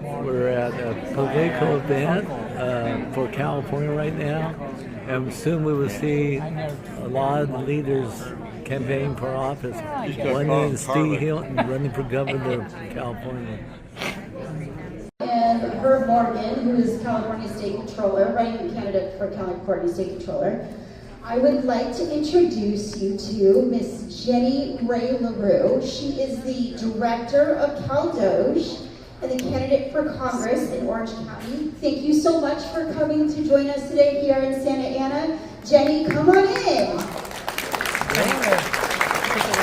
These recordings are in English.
We're at a political event for California right now, and soon we will see a lot of the leaders campaigning for office. One is Steve Hilton running for governor of California. And Herb Morgan, who is California State Controller, writing candidate for California State Controller. I would like to introduce you to Miss Jenny Ray LaRue. She is the Director of CalDOGE and the candidate for Congress in Orange County. Thank you so much for coming to join us today here in Santa Ana. Jenny, come on in.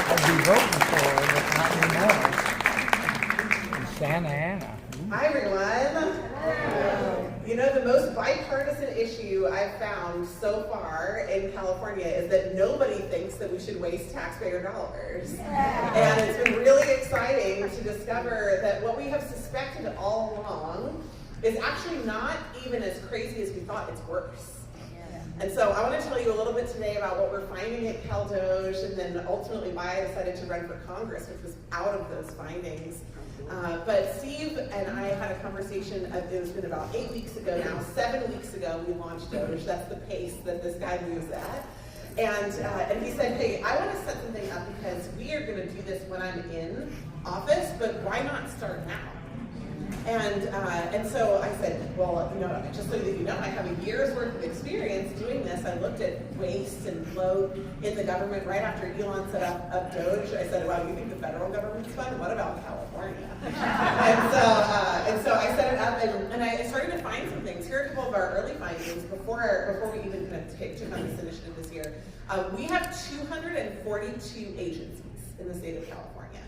I'd be voting for her, but not anymore. In Santa Ana. Hi, everyone. You know, the most bipartisan issue I've found so far in California is that nobody thinks that we should waste taxpayer dollars. And it's been really exciting to discover that what we have suspected all along is actually not even as crazy as we thought. It's worse. And so I want to tell you a little bit today about what we're finding at CalDOGE, and then ultimately why I decided to run for Congress, which was out of those findings. But Steve and I had a conversation, it's been about 8 weeks ago now, 7 weeks ago we launched Doge. That's the pace that this guy moves at. And he said, hey, I want to set something up because we are going to do this when I'm in office, but why not start now? And so I said, well, you know, just so that you know, I have a year's worth of experience doing this. I looked at waste and bloat in the government right after Elon set up Doge. I said, well, you think the federal government's fun? What about California? and so I set it up, and I started to find some things. Here are a couple of our early findings before we even took on this initiative this year. We have 242 agencies in the state of California.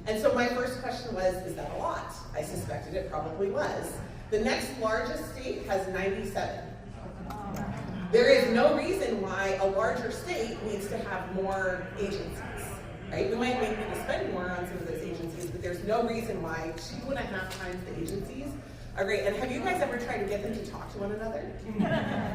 And so my first question was, is that a lot? I suspected it probably was. The next largest state has 97. There is no reason why a larger state needs to have more agencies, right? We might need to spend more on some of those agencies, but there's no reason why 2.5 times the agencies are great. And have you guys ever tried to get them to talk to one another?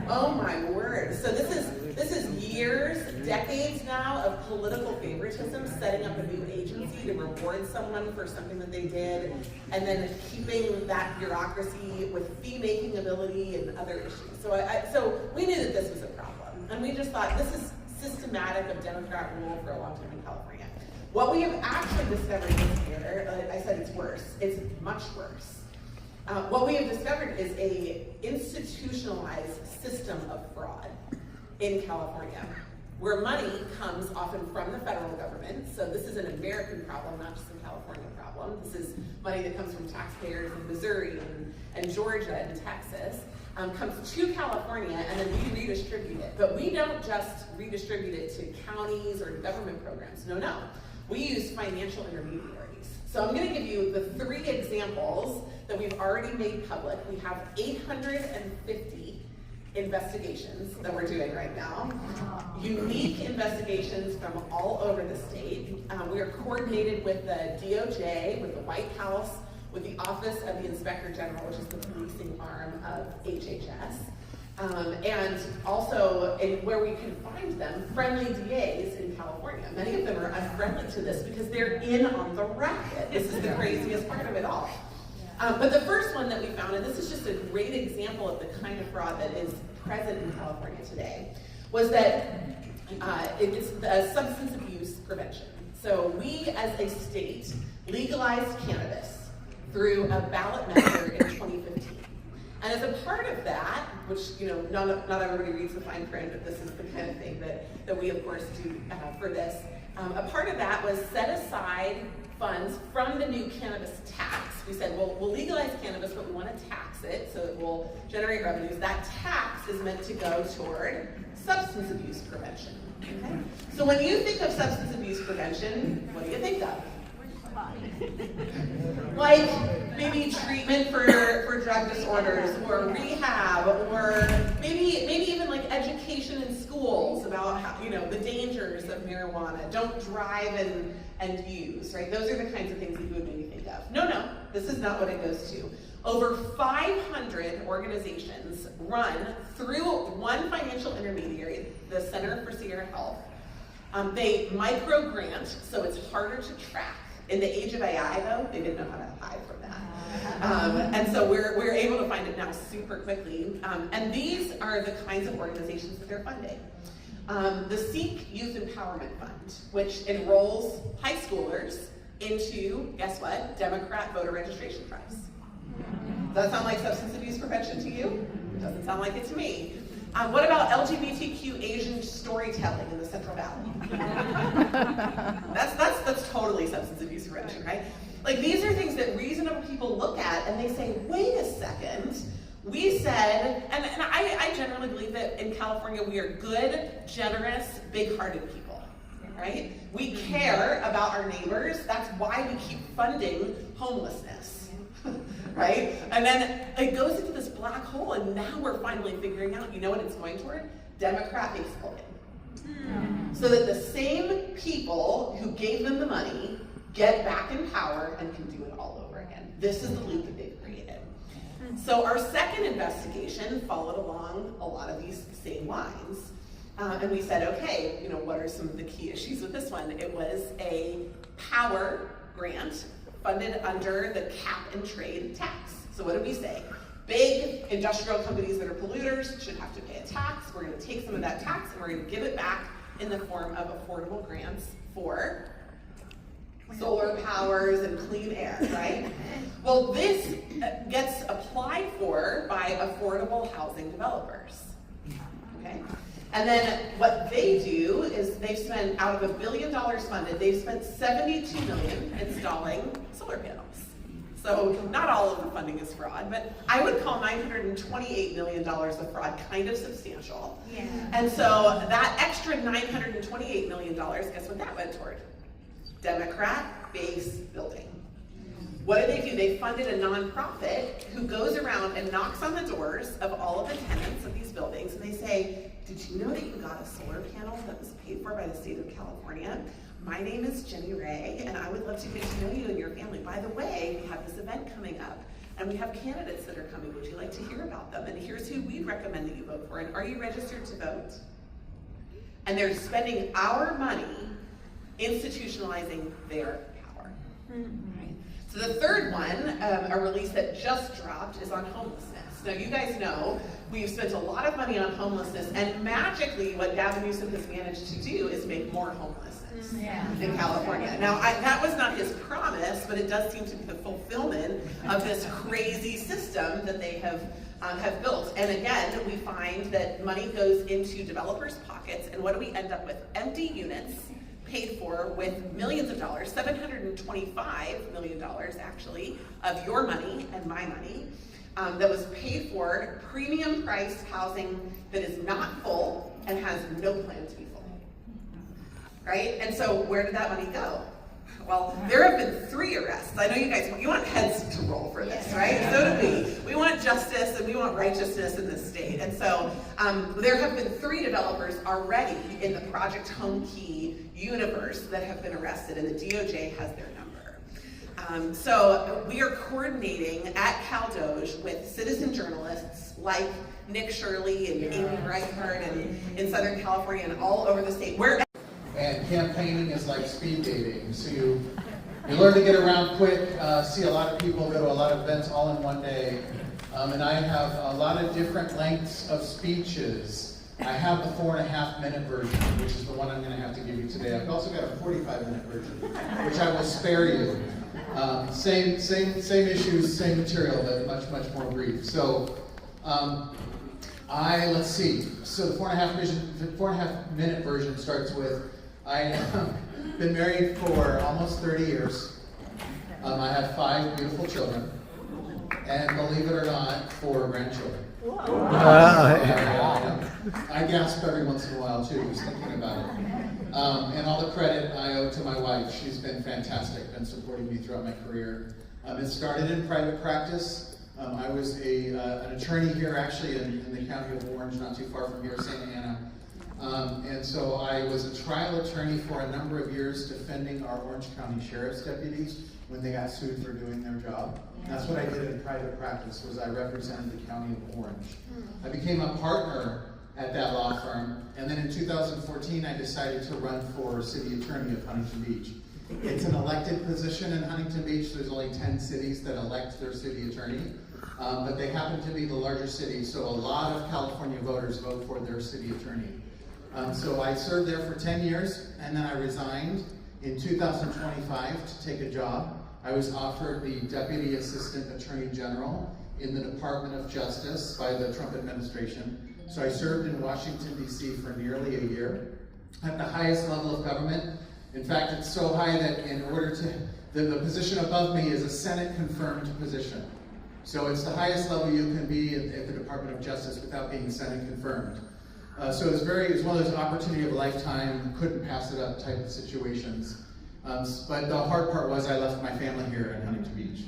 Oh my word. So this is years, decades now of political favoritism, setting up a new agency to reward someone for something that they did, and then keeping that bureaucracy with fee-making ability and other issues. So we knew that this was a problem, and we just thought this is systematic of Democrat rule for a long time in California. What we have actually discovered this year, I said it's worse, it's much worse. What we have discovered is a institutionalized system of fraud in California, where money comes often from the federal government. So this is an American problem, not just a California problem. This is money that comes from taxpayers in Missouri and Georgia and Texas, comes to California, and then we redistribute it. But we don't just redistribute it to counties or government programs. No. We use financial intermediaries. So I'm going to give you the 3 examples that we've already made public. We have 850 investigations that we're doing right now. Unique investigations from all over the state. We are coordinated with the DOJ, with the White House, with the Office of the Inspector General, which is the policing arm of HHS. And also, where we can find them, friendly DAs in California. Many of them are unfriendly to this because they're in on the racket. This is the craziest part of it all. But the first one that we found, and this is just a great example of the kind of fraud that is present in California today, was that it's substance abuse prevention. So we, as a state, legalized cannabis through a ballot measure in 2015. And as a part of that, which, you know, not everybody reads the fine print, but this is the kind of thing that we, of course, do for this. A part of that was set aside funds from the new cannabis tax. We said, well, we'll legalize cannabis, but we want to tax it so it will generate revenues. That tax is meant to go toward substance abuse prevention. Okay? So when you think of substance abuse prevention, what do you think of? Like maybe treatment for drug disorders, or rehab, or maybe even like education in schools about how, you know, the dangers of marijuana. Don't drive and use, right? Those are the kinds of things that you would maybe think of. No, this is not what it goes to. Over 500 organizations run through one financial intermediary, the Center for Sierra Health. They micro grant, so it's harder to track. In the age of AI, though, they didn't know how to hide from that. And so we're able to find it now super quickly. And these are the kinds of organizations that they're funding. The Seek Youth Empowerment Fund, which enrolls high schoolers into, guess what, Democrat voter registration drives. Does that sound like substance abuse prevention to you? It doesn't sound like it to me. What about LGBTQ Asian storytelling in the Central Valley? That's totally substance abuse prevention, right? Like, these are things that reasonable people look at and they say, wait a second, we said, and I generally believe that in California we are good, generous, big-hearted people, right? We care about our neighbors. That's why we keep funding homelessness, right? And then it goes into this black hole, and now we're finally figuring out, you know what it's going toward? Democrat-based voting. So that the same people who gave them the money get back in power and can do it all over again. This is the loop that they've created. So our second investigation followed along a lot of these same lines. And we said, okay, you know, what are some of the key issues with this one? It was a power grant funded under the cap and trade tax. So what did we say? Big industrial companies that are polluters should have to pay a tax. We're going to take some of that tax and we're going to give it back in the form of affordable grants for solar powers and clean air, right? Well, this gets applied for by affordable housing developers, okay? And then what they do is they've spent, out of $1 billion funded, they've spent $72 million installing solar panels. So not all of the funding is fraud, but I would call $928 million of fraud kind of substantial. Yeah. And so that extra $928 million, guess what that went toward? Democrat base building. What do? They funded a nonprofit who goes around and knocks on the doors of all of the tenants of these buildings, and they say, did you know that you got a solar panel that was paid for by the state of California? My name is Jenny Ray, and I would love to get to know you and your family. By the way, we have this event coming up, and we have candidates that are coming. Would you like to hear about them? And here's who we'd recommend that you vote for. And are you registered to vote? And they're spending our money institutionalizing their power. Right? So the third one, a release that just dropped, is on homelessness. Now you guys know we've spent a lot of money on homelessness, and magically what Gavin Newsom has managed to do is make more homelessness in California. Now that was not his promise, but it does seem to be the fulfillment of this crazy system that they have built. And again, we find that money goes into developers' pockets, and what do we end up with? Empty units paid for with millions of dollars, $725 million actually, of your money and my money, that was paid for premium priced housing that is not full and has no plan to be full. Right? And so where did that money go? Well, there have been 3 arrests. I know you guys, you want heads to roll for this, right? So do we. We want justice and we want righteousness in this state. And so there have been 3 developers already in the Project Home Key universe that have been arrested, and the DOJ has their number. So we are coordinating at CalDOJ with citizen journalists like Nick Shirley and Amy Reichert and in Southern California and all over the state. And campaigning is like speed dating. So you learn to get around quick, see a lot of people, go to a lot of events all in one day. And I have a lot of different lengths of speeches. I have the 4.5-minute version, which is the one I'm going to have to give you today. I've also got a 45-minute version, which I will spare you. Same issues, same material, but much more brief. So let's see. So the 4.5-minute version starts with, I have been married for almost 30 years. I have 5 beautiful children, and believe it or not, 4 grandchildren. I gasp every once in a while too, just thinking about it. And all the credit I owe to my wife. She's been fantastic, been supporting me throughout my career. It started in private practice. I was an attorney here, actually, in the county of Orange, not too far from here, Santa Ana. And so I was a trial attorney for a number of years, defending our Orange County Sheriff's deputies when they got sued for doing their job. That's what I did in private practice, was I represented the county of Orange. I became a partner at that law firm, and then in 2014 I decided to run for city attorney of Huntington Beach. It's an elected position in Huntington Beach. There's only 10 cities that elect their city attorney, but they happen to be the larger city, so a lot of California voters vote for their city attorney. So I served there for 10 years, and then I resigned in 2025 to take a job. I was offered the Deputy Assistant Attorney General in the Department of Justice by the Trump administration. So I served in Washington, D.C. for nearly a year at the highest level of government. In fact, it's so high that in order to, the position above me is a Senate-confirmed position. So it's the highest level you can be at the Department of Justice without being Senate-confirmed. So it was one of those opportunity of a lifetime, couldn't pass it up type of situations. But the hard part was I left my family here in Huntington Beach.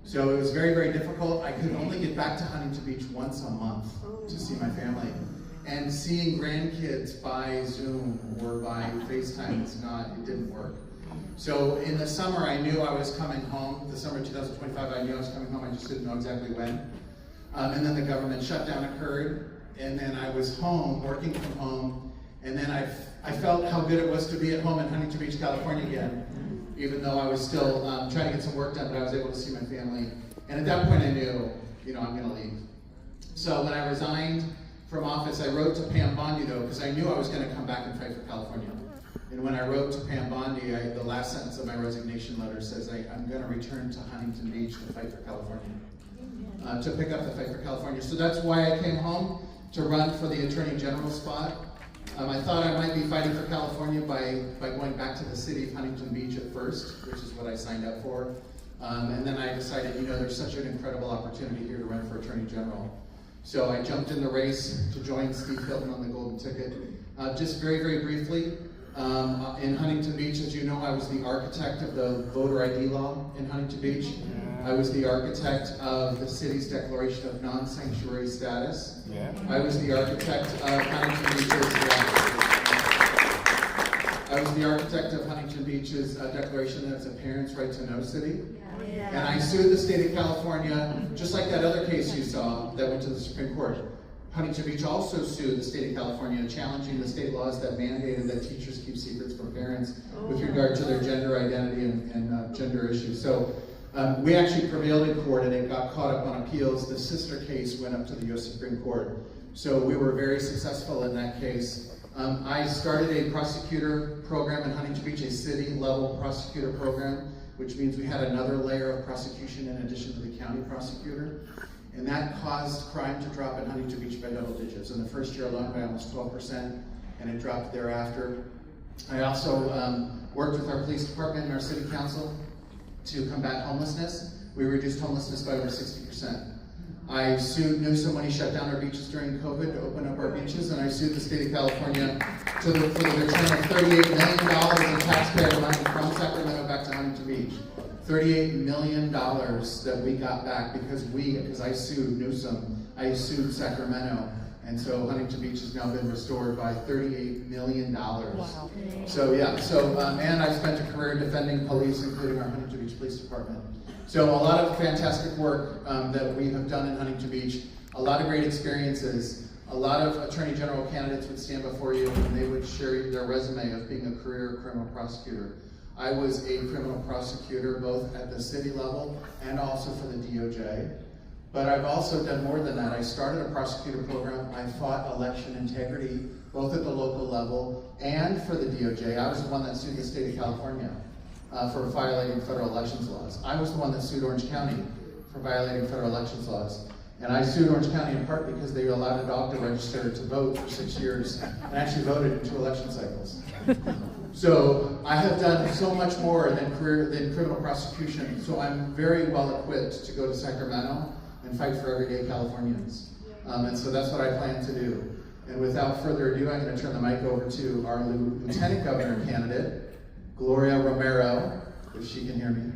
So it was very, very difficult. I could only get back to Huntington Beach once a month to see my family. And seeing grandkids by Zoom or by FaceTime, it didn't work. So in the summer, I knew I was coming home. The summer of 2025, I knew I was coming home. I just didn't know exactly when. And then the government shutdown occurred. And then I was home, working from home. And then I felt how good it was to be at home in Huntington Beach, California again, even though I was still trying to get some work done, but I was able to see my family. And at that point I knew, I'm gonna leave. So when I resigned from office, I wrote to Pam Bondi though, because I knew I was gonna come back and fight for California. And when I wrote to Pam Bondi, the last sentence of my resignation letter says, I'm gonna return to Huntington Beach to fight for California, to pick up the fight for California. So that's why I came home, to run for the Attorney General spot. I thought I might be fighting for California by going back to the city of Huntington Beach at first, which is what I signed up for. And then I decided, there's such an incredible opportunity here to run for Attorney General. So I jumped in the race to join Steve Hilton on the golden ticket. Just very, very briefly, in Huntington Beach, as you know, I was the architect of the voter ID law in Huntington Beach. I was the architect of the city's declaration of non-sanctuary status. Yeah. I was the architect of Huntington Beach's declaration that it's a parent's right to know city. Yeah. And I sued the state of California, just like that other case you saw that went to the Supreme Court. Huntington Beach also sued the state of California, challenging the state laws that mandated that teachers keep secrets from parents with regard to their gender identity and gender issues. So we actually prevailed in court and it got caught up on appeals. The sister case went up to the U.S. Supreme Court. So we were very successful in that case. I started a prosecutor program in Huntington Beach, a city-level prosecutor program, which means we had another layer of prosecution in addition to the county prosecutor. And that caused crime to drop in Huntington Beach by double digits. In the first year alone by almost 12%, and it dropped thereafter. I also worked with our police department and our city council to combat homelessness. We reduced homelessness by over 60%. I sued Newsom when he shut down our beaches during COVID to open up our beaches, and I sued the state of California for the return of $38 million in taxpayer money from Sacramento back to Huntington Beach. $38 million that we got back because I sued Newsom, I sued Sacramento, and so Huntington Beach has now been restored by $38 million. Wow. So yeah, and I've spent a career defending police, including our Huntington Beach Police Department. So a lot of fantastic work that we have done in Huntington Beach, a lot of great experiences. A lot of Attorney General candidates would stand before you and they would share their resume of being a career criminal prosecutor. I was a criminal prosecutor both at the city level and also for the DOJ. But I've also done more than that. I started a prosecutor program. I fought election integrity both at the local level and for the DOJ. I was the one that sued the state of California for violating federal elections laws. I was the one that sued Orange County for violating federal elections laws. And I sued Orange County in part because they allowed a dog to register to vote for 6 years and actually voted in 2 election cycles. So I have done so much more than criminal prosecution. So I'm very well equipped to go to Sacramento and fight for everyday Californians. And so that's what I plan to do. And without further ado, I'm going to turn the mic over to our Lieutenant Governor candidate, Gloria Romero, if she can hear me.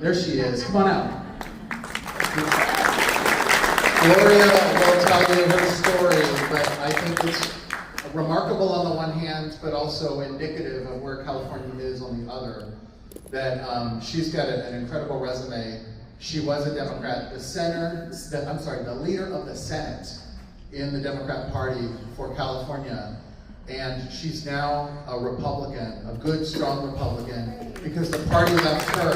There she is. Come on out. Gloria will tell you her story, but I think it's remarkable on the one hand, but also indicative of where California is on the other. That she's got an incredible resume. She was a Democrat, the leader of the Senate in the Democrat Party for California. And she's now a Republican, a good, strong Republican, because the party left her.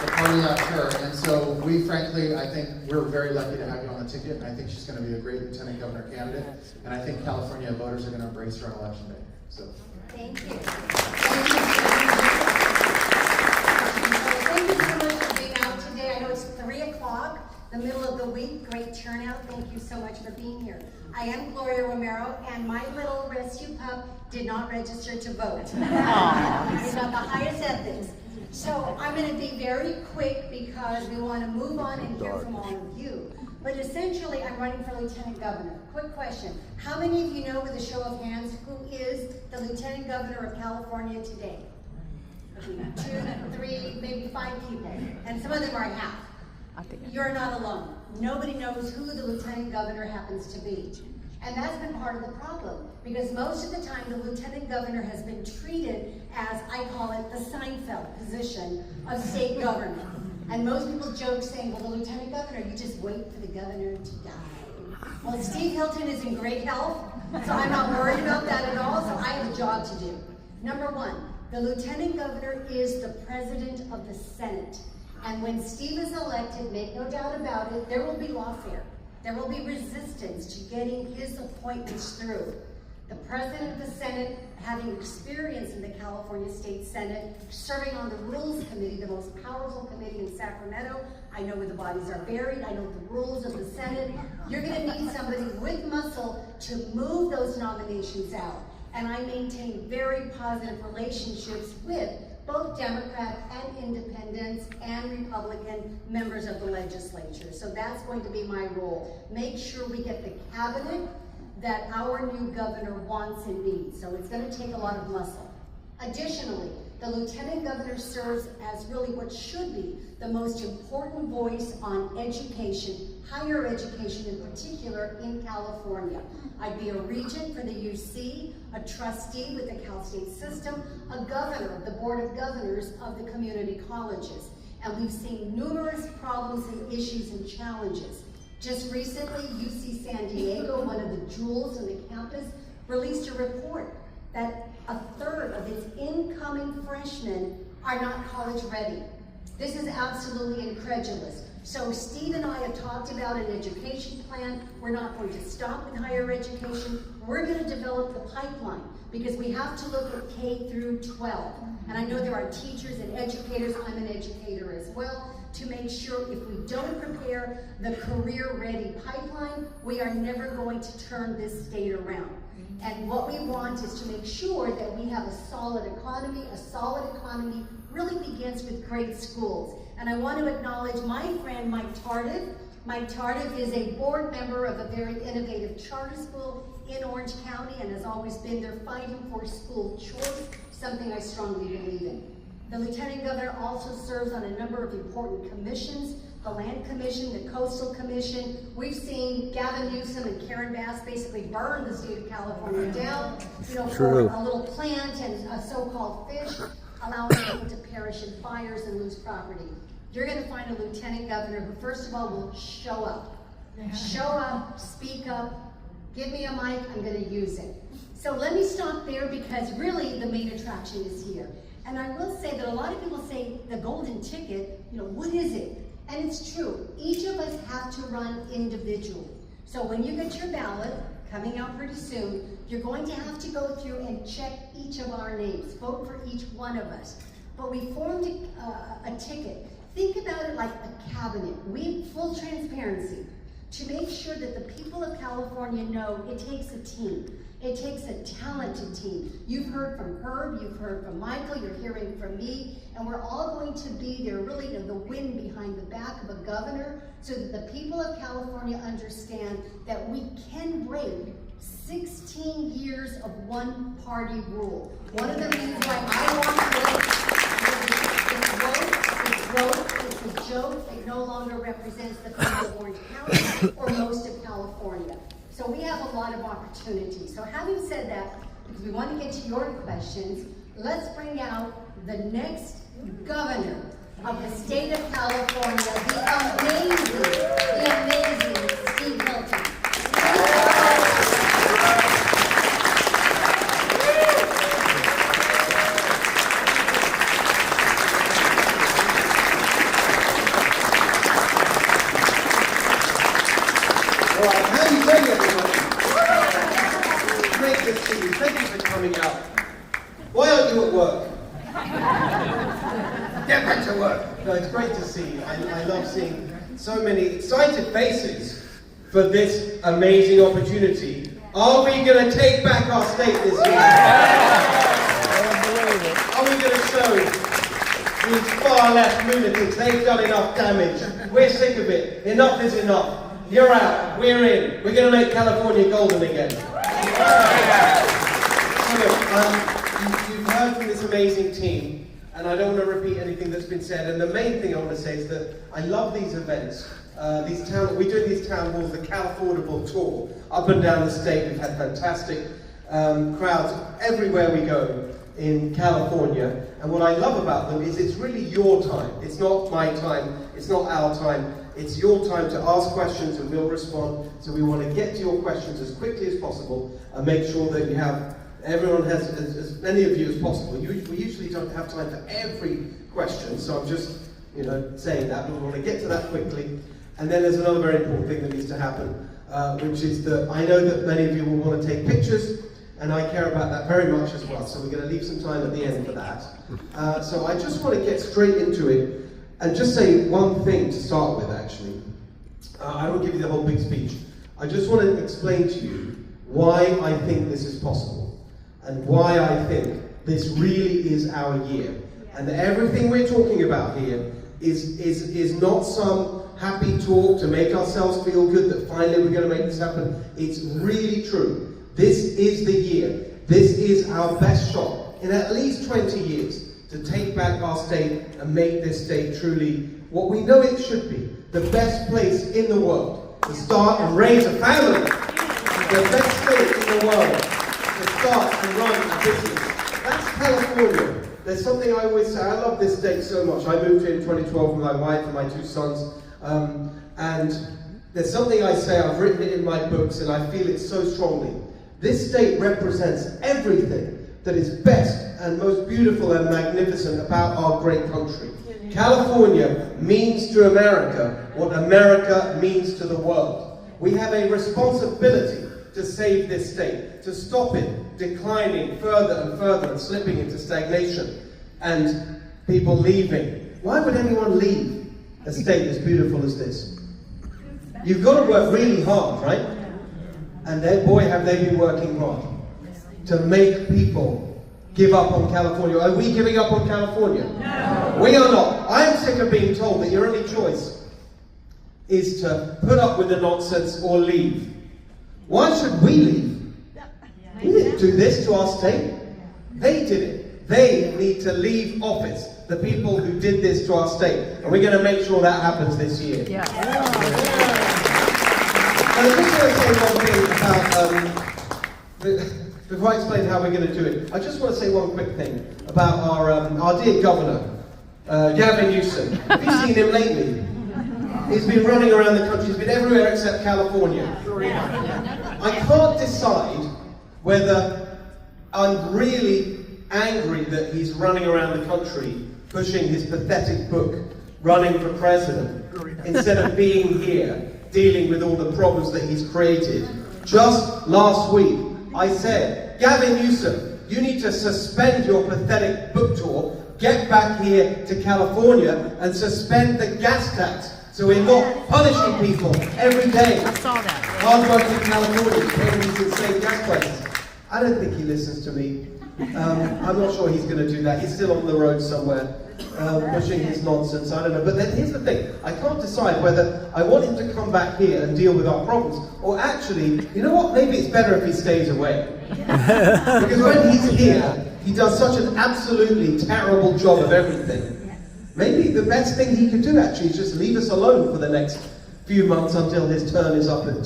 The party left her. And so we, frankly, I think we're very lucky to have you on the ticket. And I think she's going to be a great lieutenant governor candidate. And I think California voters are going to embrace her on election day. So. Thank you. Thank you so much for being out today. I know it's 3 o'clock, the middle of the week. Great turnout. Thank you so much for being here. I am Gloria Romero, and my little rescue pup did not register to vote. He's got the highest ethics. So I'm going to be very quick because we want to move on and hear from all of you. But essentially, I'm running for Lieutenant Governor. Quick question. How many of you know, with a show of hands, who is the Lieutenant Governor of California today? 2, 3, maybe 5 people. And some of them are half. You're not alone. Nobody knows who the Lieutenant Governor happens to be. And that's been part of the problem, because most of the time the Lieutenant Governor has been treated as, I call it, the Seinfeld position of state government. And most people joke saying, well, the Lieutenant Governor, you just wait for the governor to die. Well, Steve Hilton is in great health, so I'm not worried about that at all, so I have a job to do. Number 1, the Lieutenant Governor is the President of the Senate. And when Steve is elected, make no doubt about it, there will be lawfare. There will be resistance to getting his appointments through. The President of the Senate, having experience in the California State Senate, serving on the Rules Committee, the most powerful committee in Sacramento. I know where the bodies are buried. I know the rules of the Senate. You're going to need somebody with muscle to move those nominations out. And I maintain very positive relationships with both Democrat and Independents and Republican members of the legislature. So that's going to be my role. Make sure we get the cabinet that our new governor wants and needs. So it's going to take a lot of muscle. Additionally, the Lieutenant Governor serves as really what should be the most important voice on education, higher education in particular in California. I'd be a regent for the UC, a trustee with the Cal State system, a governor of the Board of Governors of the community colleges. And we've seen numerous problems and issues and challenges. Just recently, UC San Diego, one of the jewels in the campus, released a report that 1/3 of its incoming freshmen are not college ready. This is absolutely incredulous. So Steve and I have talked about an education plan. We're not going to stop with higher education. We're going to develop the pipeline because we have to look at K through 12. And I know there are teachers and educators, I'm an educator as well, to make sure if we don't prepare the career-ready pipeline, we are never going to turn this state around. And what we want is to make sure that we have a solid economy. A solid economy really begins with great schools. And I want to acknowledge my friend, Mike Tardif. Mike Tardif is a board member of a very innovative charter school in Orange County and has always been there fighting for school choice, something I strongly believe in. The Lieutenant Governor also serves on a number of important commissions, the Land Commission, the Coastal Commission. We've seen Gavin Newsom and Karen Bass basically burn the state of California down, for a little plant and a so-called fish, allowing people to perish in fires and lose property. You're going to find a Lieutenant Governor who, first of all, will show up. Show up, speak up, give me a mic, I'm going to use it. So let me stop there because really the main attraction is here. And I will say that a lot of people say the golden ticket, what is it? And it's true. Each of us have to run individually. So when you get your ballot, coming out pretty soon, you're going to have to go through and check each of our names, vote for each one of us. But we formed a ticket. Think about it like a cabinet. We have full transparency to make sure that the people of California know it takes a team. It takes a talented team. You've heard from Herb, you've heard from Michael, you're hearing from me, and we're all going to be there, really the wind behind the back of a governor, so that the people of California understand that we can break 16 years of one-party rule. One of the reasons why I want growth, it's a joke. It no longer represents the people of Orange County or most of California. So we have a lot of opportunities. So having said that, because we want to get to your questions, let's bring out the next governor of the state of California, the amazing Steve Hilton. morning, everybody. Great to see you. Thank you for coming out. Why aren't you at work? Get back to work. No, it's great to see you. I love seeing so many excited faces for this amazing opportunity. Are we going to take back our state this year? Are we going to show these far left lunatics they've done enough damage? We're sick of it. Enough is enough. You're out. We're in. We're going to make California golden again. So look, you've heard from this amazing team, and I don't want to repeat anything that's been said. And the main thing I want to say is that I love these events. We do these town halls, the Californiable tour, up and down the state. We've had fantastic crowds everywhere we go in California. And what I love about them is it's really your time. It's not my time. It's not our time. It's your time to ask questions and we'll respond. So we want to get to your questions as quickly as possible and make sure that you have, everyone has as many of you as possible. We usually don't have time for every question, so I'm just saying that, but we want to get to that quickly. And then there's another very important thing that needs to happen, which is that I know that many of you will want to take pictures, and I care about that very much as well, so we're going to leave some time at the end for that. So I just want to get straight into it, and just say one thing to start with, actually. I won't give you the whole big speech. I just want to explain to you why I think this is possible, and why I think this really is our year. And everything we're talking about here is not some happy talk to make ourselves feel good that finally we're going to make this happen. It's really true. This is the year. This is our best shot in at least 20 years to take back our state and make this state truly what we know it should be. The best place in the world to start and raise a family. The best state in the world to start and run a business. That's California. There's something I always say, I love this state so much. I moved here in 2012 with my wife and my 2 sons. And there's something I say, I've written it in my books, and I feel it so strongly. This state represents everything that is best and most beautiful and magnificent about our great country. California means to America what America means to the world. We have a responsibility to save this state, to stop it declining further and further and slipping into stagnation and people leaving. Why would anyone leave a state as beautiful as this? You've got to work really hard, right? And boy, have they been working hard to make people give up on California. Are we giving up on California? No. We are not. I am sick of being told that your only choice is to put up with the nonsense or leave. Why should we leave? We didn't do this to our state. They did it. They need to leave office. The people who did this to our state. And we're going to make sure that happens this year. Yeah. And I just want to say one thing about, before I explain how we're going to do it, I just want to say one quick thing about our dear governor, Gavin Newsom. Have you seen him lately? He's been running around the country. He's been everywhere except California. I can't decide whether I'm really angry that he's running around the country pushing his pathetic book, running for president, instead of being here, dealing with all the problems that he's created. Just last week, I said, Gavin Newsom, you need to suspend your pathetic book tour, get back here to California, and suspend the gas tax, so we're not punishing people every day. I saw that. Hard-working Californians paying these insane gas prices. I don't think he listens to me. I'm not sure he's going to do that. He's still on the road somewhere, pushing his nonsense. I don't know. But then here's the thing. I can't decide whether I want him to come back here and deal with our problems, or actually, you know what? Maybe it's better if he stays away. Because when he's here, he does such an absolutely terrible job of everything. Maybe the best thing he could do actually is just leave us alone for the next few months until his term is up in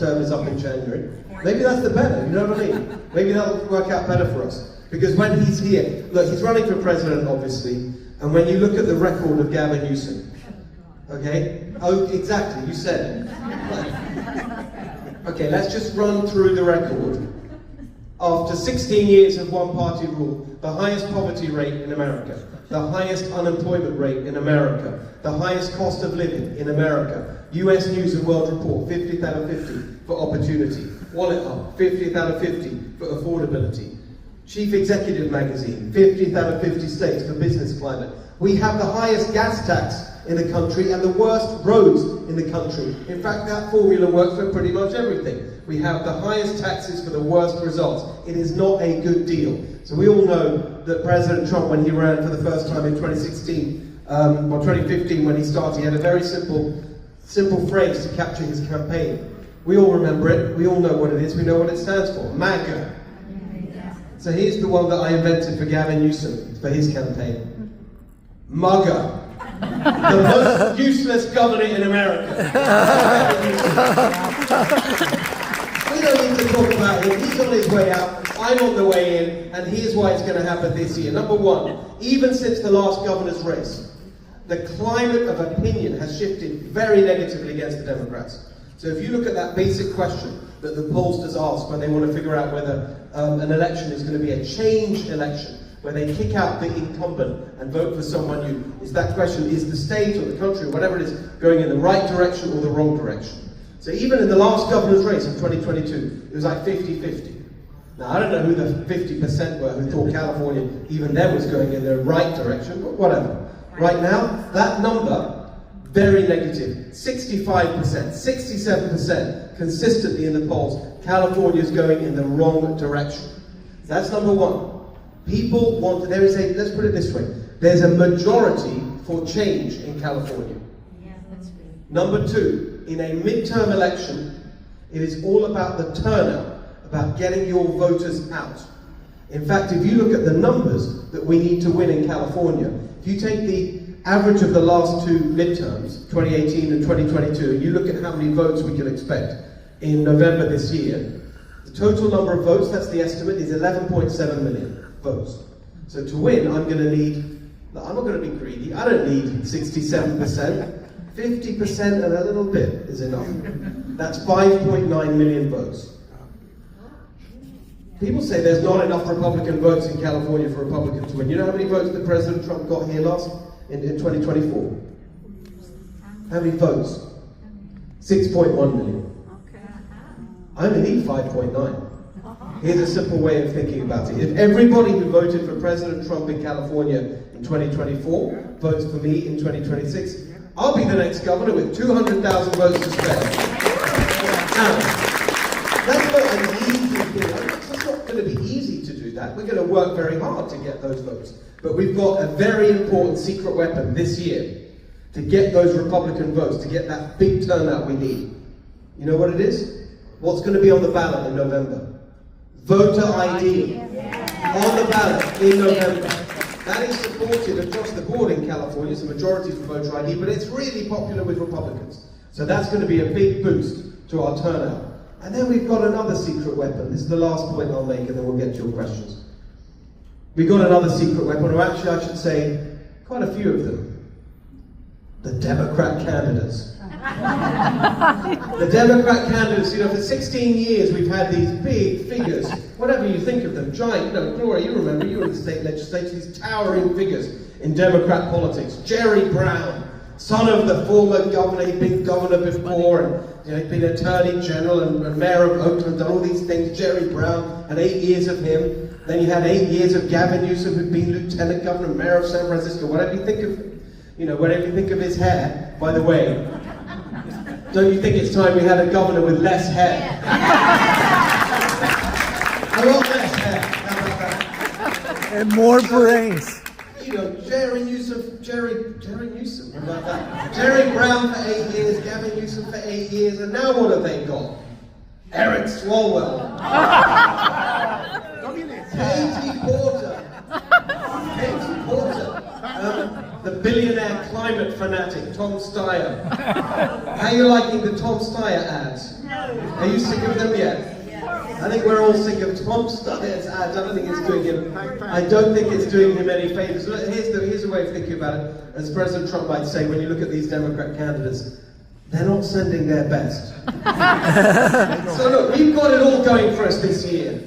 January. Maybe that's the better, you know what I mean? Maybe that'll work out better for us. Because when he's here, look, he's running for president, obviously, and when you look at the record of Gavin Newsom, okay? Oh, exactly, you said it. Okay, let's just run through the record. After 16 years of one-party rule, the highest poverty rate in America, the highest unemployment rate in America, the highest cost of living in America, US News and World Report, 50th out of 50 for opportunity. Wallet Up, 50th out of 50 for affordability. Chief Executive Magazine, 50th out of 50 states for business climate. We have the highest gas tax in the country and the worst roads in the country. In fact, that formula works for pretty much everything. We have the highest taxes for the worst results. It is not a good deal. So we all know that President Trump, when he ran for the first time in 2016, or 2015 when he started, he had a very simple phrase to capture his campaign. We all remember it, we all know what it is, we know what it stands for, MAGA. So here's the one that I invented for Gavin Newsom for his campaign. MUGA. The most useless governor in America. We don't need to talk about him, he's on his way out, I'm on the way in, and here's why it's going to happen this year. Number one, even since the last governor's race, the climate of opinion has shifted very negatively against the Democrats. So if you look at that basic question that the pollsters ask when they want to figure out whether an election is going to be a change election, where they kick out the incumbent and vote for someone new, is that question, is the state or the country or whatever it is going in the right direction or the wrong direction? So even in the last governor's race in 2022, it was like 50-50. Now I don't know who the 50% were who thought California even then was going in the right direction, but whatever. Right now, that number, very negative. 65%, 67% consistently in the polls, California's going in the wrong direction. That's number one. People want, let's put it this way, there's a majority for change in California. Yeah, that's good. Number two, in a midterm election, it is all about the turnout, about getting your voters out. In fact, if you look at the numbers that we need to win in California, if you take the average of the last two midterms, 2018 and 2022, and you look at how many votes we can expect in November this year, the total number of votes, that's the estimate, is 11.7 million votes. So to win, I'm going to need, I'm not going to be greedy, I don't need 67%, 50% and a little bit is enough. That's 5.9 million votes. People say there's not enough Republican votes in California for Republicans to win. You know how many votes that President Trump got here in 2024? How many votes? 6.1 million. I only need 5.9. Here's a simple way of thinking about it. If everybody who voted for President Trump in California in 2024 votes for me in 2026, I'll be the next governor with 200,000 votes to spare. Now, that's not an easy thing. It's not going to be easy to do that. We're going to work very hard to get those votes. But we've got a very important secret weapon this year to get those Republican votes, to get that big turnout we need. You know what it is? What's going to be on the ballot in November? Voter ID on the ballot in November. That is supported across the board in California. It's a majority for voter ID, but it's really popular with Republicans. So that's going to be a big boost to our turnout. And then we've got another secret weapon. This is the last point I'll make, and then we'll get to your questions. We've got another secret weapon, or actually I should say, quite a few of them. The Democrat candidates. The Democrat candidates, you know, for 16 years we've had these big figures, whatever you think of them, giant, Gloria, you remember, you were in the state legislature, these towering figures in Democrat politics. Jerry Brown, son of the former governor, he'd been governor before, and he'd been attorney general and mayor of Oakland, done all these things. Jerry Brown had 8 years of him. Then you had 8 years of Gavin Newsom, who'd been lieutenant governor, mayor of San Francisco. Whatever you think of, whatever you think of his hair, by the way, don't you think it's time we had a governor with less hair? A lot less hair. How about that? And more brains. Jerry Newsom, what about that? Jerry Brown for 8 years, Gavin Newsom for 8 years, and now what have they got? Eric Swalwell. Katie Porter. The billionaire climate fanatic, Tom Steyer. How are you liking the Tom Steyer ads? Are you sick of them yet? I think we're all sick of Tom Steyer's ads. I don't think it's doing him any favors. Here's a way of thinking about it. As President Trump might say, when you look at these Democrat candidates, they're not sending their best. So look, we've got it all going for us this year.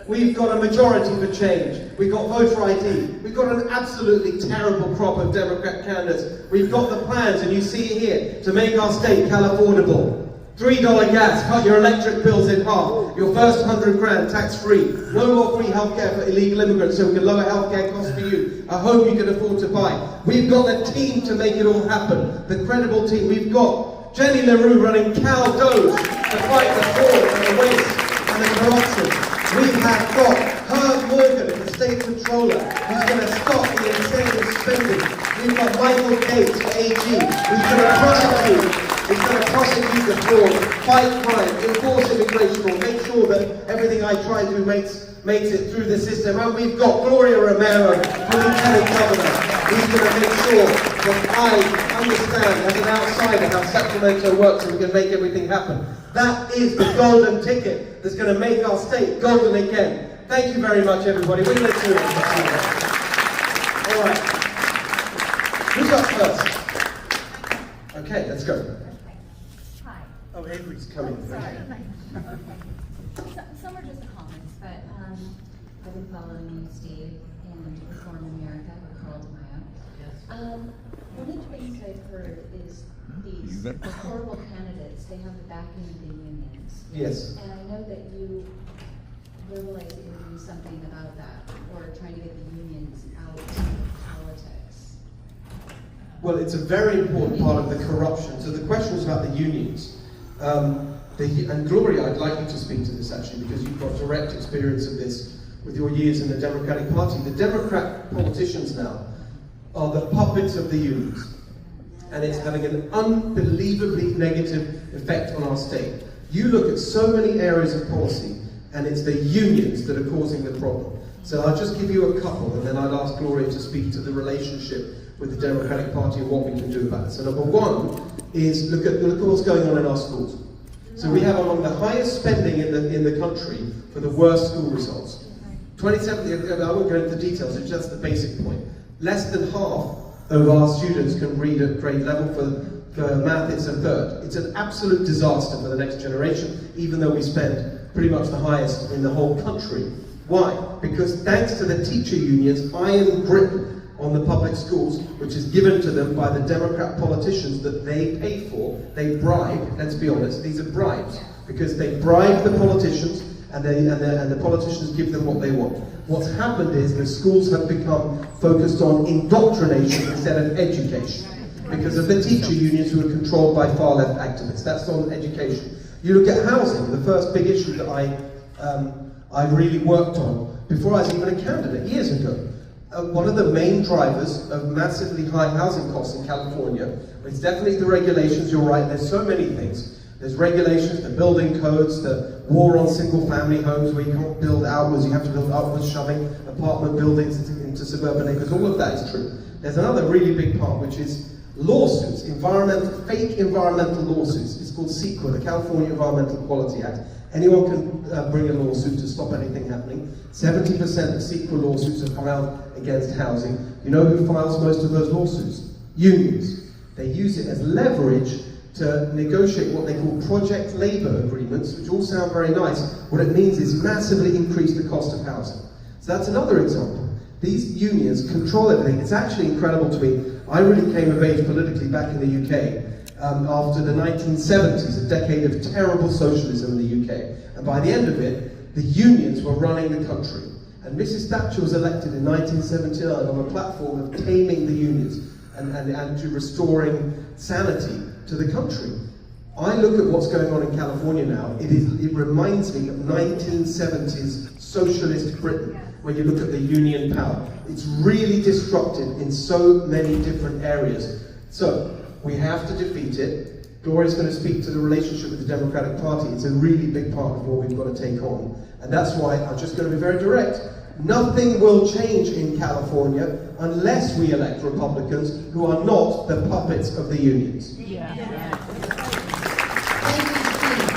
We've got a majority for change. We've got voter ID. We've got an absolutely terrible crop of Democrat candidates. We've got the plans, and you see it here, to make our state Californiable. $3 gas, cut your electric bills in half. Your first 100 grand tax-free. No more free healthcare for illegal immigrants, so we can lower healthcare costs for you. A home you can afford to buy. We've got the team to make it all happen. The credible team. We've got Jenny LaRue running Cal Doge to fight the fraud and the waste and the corruption. We have got Herb Morgan, the state controller, who's going to stop the insane spending. We've got Michael Gates, AG, who's going to prosecute. He's going to prosecute the fraud, fight crime, enforce immigration law, make sure that everything I try to do makes it through the system. And we've got Gloria Romero, the Lieutenant Governor, who's going to make sure that I understand as an outsider how Sacramento works and we can make everything happen. That is the golden ticket that's going to make our state golden again. Thank you very much, everybody. We're going to do it. All right. Who's up first? Okay, let's go. Oh, Avery's coming. Sorry. Some are just comments, but I've been following you, Steve, and Reform America, Carl DeMaio. One of the things I've heard is these horrible candidates, they have the backing of the unions. Yes. And I know that you verbalized that you're doing something about that, or trying to get the unions out of politics. Well, it's a very important part of the corruption. So the question was about the unions. And Gloria, I'd like you to speak to this actually, because you've got direct experience of this with your years in the Democratic Party. The Democrat politicians now are the puppets of the unions, and it's having an unbelievably negative effect on our state. You look at so many areas of policy, and it's the unions that are causing the problem. So I'll just give you a couple, and then I'd ask Gloria to speak to the relationship with the Democratic Party and what we can do about it. So number one is look at what's going on in our schools. So we have among the highest spending in the country for the worst school results. 27, I won't go into the details, it's just the basic point. Less than half of our students can read at grade level. For math, it's a third. It's an absolute disaster for the next generation, even though we spend pretty much the highest in the whole country. Why? Because thanks to the teacher unions' iron grip on the public schools, which is given to them by the Democrat politicians that they pay for, they bribe, let's be honest, these are bribes, because they bribe the politicians and the politicians give them what they want. What's happened is the schools have become focused on indoctrination instead of education, because of the teacher unions who are controlled by far left activists. That's on education. You look at housing, the first big issue that I really worked on before I was even a candidate years ago. One of the main drivers of massively high housing costs in California, it's definitely the regulations, you're right, there's so many things. There's regulations, the building codes, the war on single family homes where you can't build outwards, you have to build upwards, shoving apartment buildings into suburban neighborhoods, all of that is true. There's another really big part, which is lawsuits, fake environmental lawsuits. It's called CEQA, the California Environmental Quality Act. Anyone can bring a lawsuit to stop anything happening. 70% of CEQA lawsuits are filed against housing. You know who files most of those lawsuits? Unions. They use it as leverage to negotiate what they call project labor agreements, which all sound very nice. What it means is massively increase the cost of housing. So that's another example. These unions control everything. It's actually incredible to me. I really came of age politically back in the UK after the 1970s, a decade of terrible socialism in the UK. And by the end of it, the unions were running the country. And Mrs. Thatcher was elected in 1979 on a platform of taming the unions and to restoring sanity to the country. I look at what's going on in California now, it reminds me of 1970s socialist Britain, when you look at the union power. It's really disruptive in so many different areas. So, we have to defeat it. Gloria's going to speak to the relationship with the Democratic Party. It's a really big part of what we've got to take on. And that's why I'm just going to be very direct. Nothing will change in California unless we elect Republicans who are not the puppets of the unions. Thank you, Steve.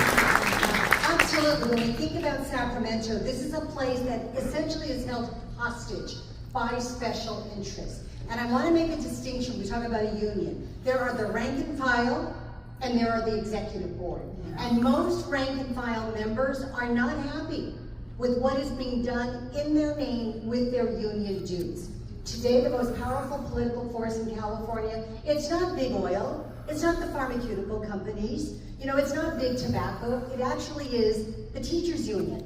Absolutely. When we think about Sacramento, this is a place that essentially is held hostage by special interests. And I want to make a distinction. We talk about a union. There are the rank and file, and there are the executive board. And most rank and file members are not happy with what is being done in their name with their union dues. Today, the most powerful political force in California, it's not big oil, it's not the pharmaceutical companies, you know, it's not big tobacco, it actually is the teachers union.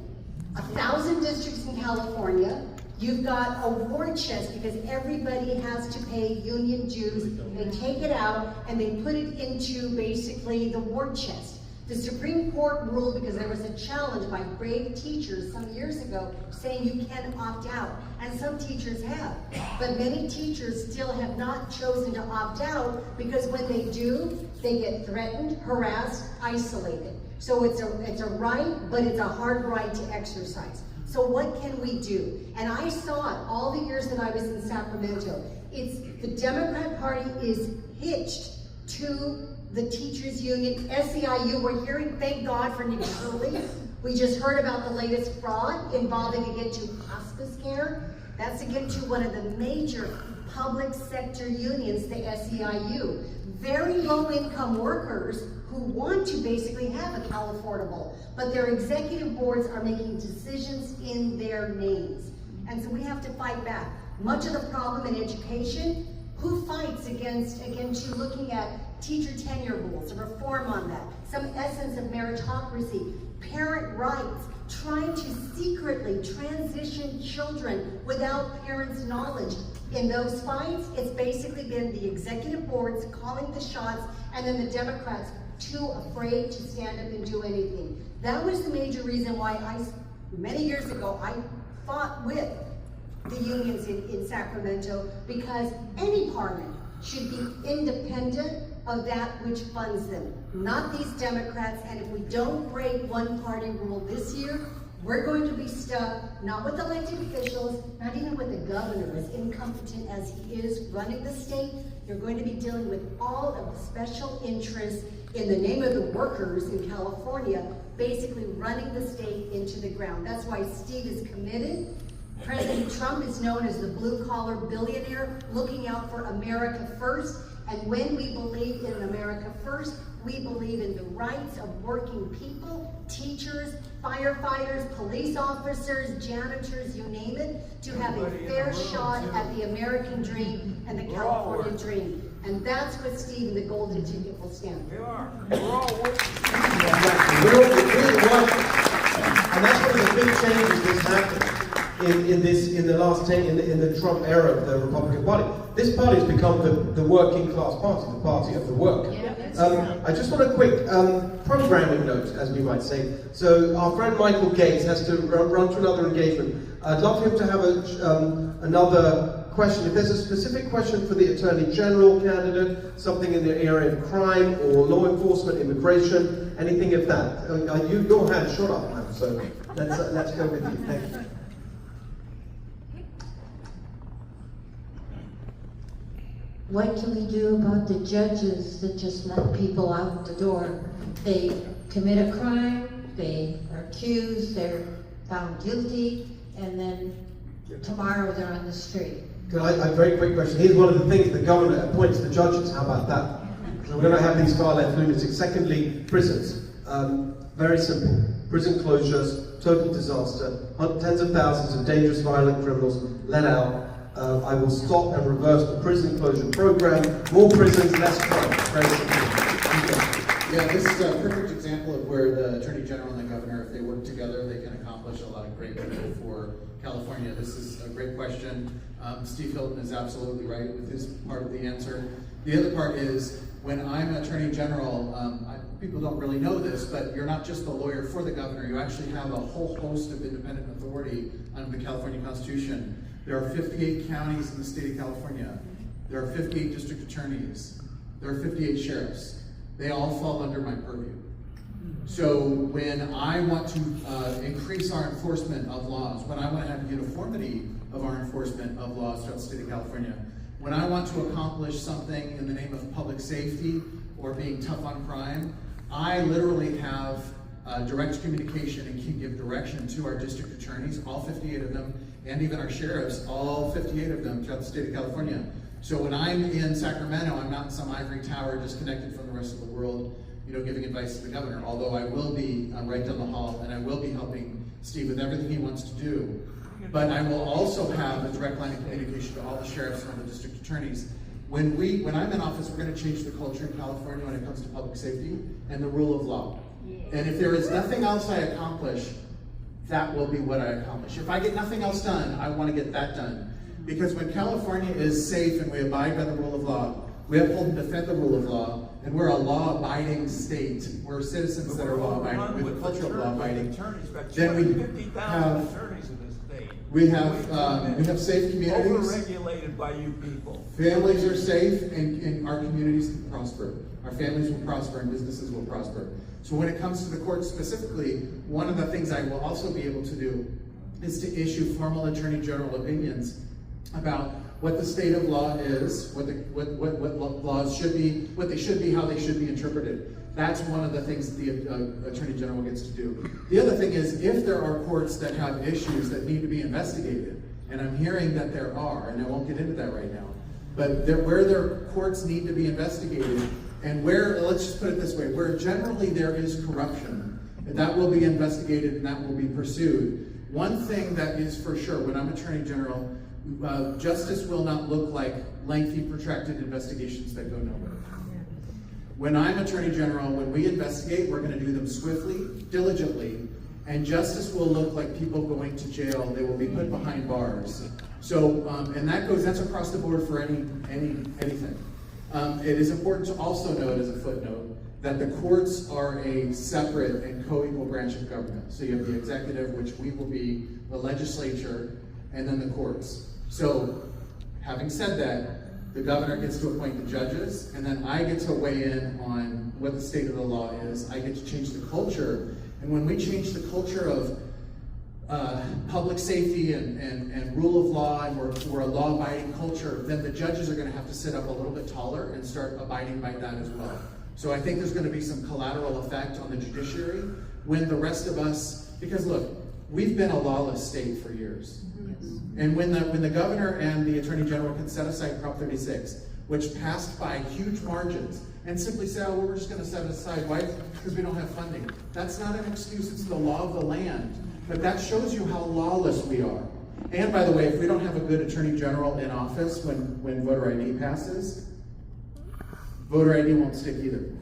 1,000 districts in California, you've got a war chest because everybody has to pay union dues. They take it out and they put it into basically the war chest. The Supreme Court ruled because there was a challenge by brave teachers some years ago saying you can opt out, and some teachers have. But many teachers still have not chosen to opt out because when they do, they get threatened, harassed, isolated. So it's a right, but it's a hard right to exercise. So what can we do? And I saw it all the years that I was in Sacramento. It's the Democrat Party is hitched to the teachers union, SEIU. We're hearing, thank God for Nick Shirley. We just heard about the latest fraud involving again to hospice care. That's again to one of the major public sector unions, the SEIU. Very low income workers who want to basically have a Cal Affordable, but their executive boards are making decisions in their names. And so we have to fight back. Much of the problem in education, who fights against looking at teacher tenure rules, a reform on that, some essence of meritocracy, parent rights, trying to secretly transition children without parents' knowledge. In those fights, it's basically been the executive boards calling the shots and then the Democrats too afraid to stand up and do anything. That was the major reason why many years ago, I fought with the unions in Sacramento, because any party should be independent of that which funds them, not these Democrats. And if we don't break one party rule this year, we're going to be stuck, not with elected officials, not even with the governor, as incompetent as he is running the state. You're going to be dealing with all of the special interests in the name of the workers in California, basically running the state into the ground. That's why Steve is committed. President Trump is known as the blue-collar billionaire, looking out for America first. And when we believe in America first, we believe in the rights of working people, teachers, firefighters, police officers, janitors, you name it, to have a fair shot at the American dream and the California dream. And that's what Steve and the Golden Ticket will stand for. We are. We're all working. We're working. And that's one of the big changes that's happened in the Trump era of the Republican Party. This party has become the working class party, the party of the worker. I just want a quick programming note, as we might say. So our friend Michael Gates has to run to another engagement. I'd love him to have another question. If there's a specific question for the Attorney General candidate, something in the area of crime or law enforcement, immigration, anything of that. Your hand shot up now, so let's go with you. Thank you. What can we do about the judges that just let people out the door? They commit a crime, they are accused, they're found guilty, and then tomorrow they're on the street. A very quick question. Here's one of the things the governor appoints the judges. How about that? So we're going to have these far-left lunatics. Secondly, prisons. Very simple. Prison closures, total disaster. Tens of thousands of dangerous, violent criminals let out. I will stop and reverse the prison closure program. More prisons, less crime. Very simple. Yeah, this is a perfect example of where the Attorney General and the Governor, if they work together, they can accomplish a lot of great good for California. This is a great question. Steve Hilton is absolutely right with his part of the answer. The other part is, when I'm Attorney General, people don't really know this, but you're not just the lawyer for the governor, you actually have a whole host of independent authority under the California Constitution. There are 58 counties in the state of California. There are 58 district attorneys. There are 58 sheriffs. They all fall under my purview. So when I want to increase our enforcement of laws, when I want to have uniformity of our enforcement of laws throughout the state of California, when I want to accomplish something in the name of public safety or being tough on crime, I literally have direct communication and can give direction to our district attorneys, all 58 of them, and even our sheriffs, all 58 of them throughout the state of California. So when I'm in Sacramento, I'm not in some ivory tower disconnected from the rest of the world, giving advice to the governor, although I will be right down the hall, and I will be helping Steve with everything he wants to do. but I will also have a direct line of communication to all the sheriffs and all the district attorneys. When I'm in office, we're going to change the culture in California when it comes to public safety and the rule of law. And if there is nothing else I accomplish, that will be what I accomplish. If I get nothing else done, I want to get that done. Because when California is safe and we abide by the rule of law, we uphold and defend the rule of law, and we're a law-abiding state. We're citizens that are law-abiding, with a culture of law-abiding. Then we have safe communities. Overregulated by you people. Families are safe, and our communities can prosper. Our families will prosper, and businesses will prosper. So when it comes to the court specifically, one of the things I will also be able to do is to issue formal Attorney General opinions about what the state of law is, what laws should be, what they should be, how they should be interpreted. That's one of the things that the Attorney General gets to do. The other thing is, if there are courts that have issues that need to be investigated, and I'm hearing that there are, and I won't get into that right now, but where their courts need to be investigated, and where, let's just put it this way, where generally there is corruption, that will be investigated and that will be pursued. One thing that is for sure, when I'm Attorney General, justice will not look like lengthy, protracted investigations that go nowhere. When I'm Attorney General, when we investigate, we're going to do them swiftly, diligently, and justice will look like people going to jail. They will be put behind bars. So, and that's across the board for anything. It is important to also note, as a footnote, that the courts are a separate and co-equal branch of government. So you have the executive, which we will be, the legislature, and then the courts. So, having said that, the governor gets to appoint the judges, and then I get to weigh in on what the state of the law is. I get to change the culture, and when we change the culture of public safety and rule of law, and we're a law-abiding culture, then the judges are going to have to sit up a little bit taller and start abiding by that as well. So I think there's going to be some collateral effect on the judiciary when the rest of us, because look, we've been a lawless state for years. And when the governor and the attorney general can set aside Prop 36, which passed by huge margins, and simply say, oh, well, we're just going to set it aside. Why? Because we don't have funding. That's not an excuse. It's the law of the land. But that shows you how lawless we are. And by the way, if we don't have a good attorney general in office when voter ID passes, voter ID won't stick either.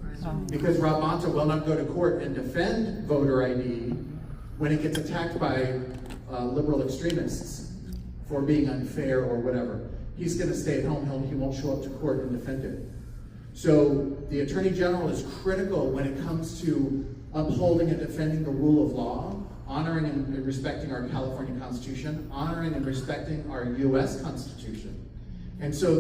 Because Rob Bonta will not go to court and defend voter ID when it gets attacked by liberal extremists for being unfair or whatever. He's going to stay at home. He won't show up to court and defend it. So the Attorney General is critical when it comes to upholding and defending the rule of law, honoring and respecting our California Constitution, honoring and respecting our U.S. Constitution. And so,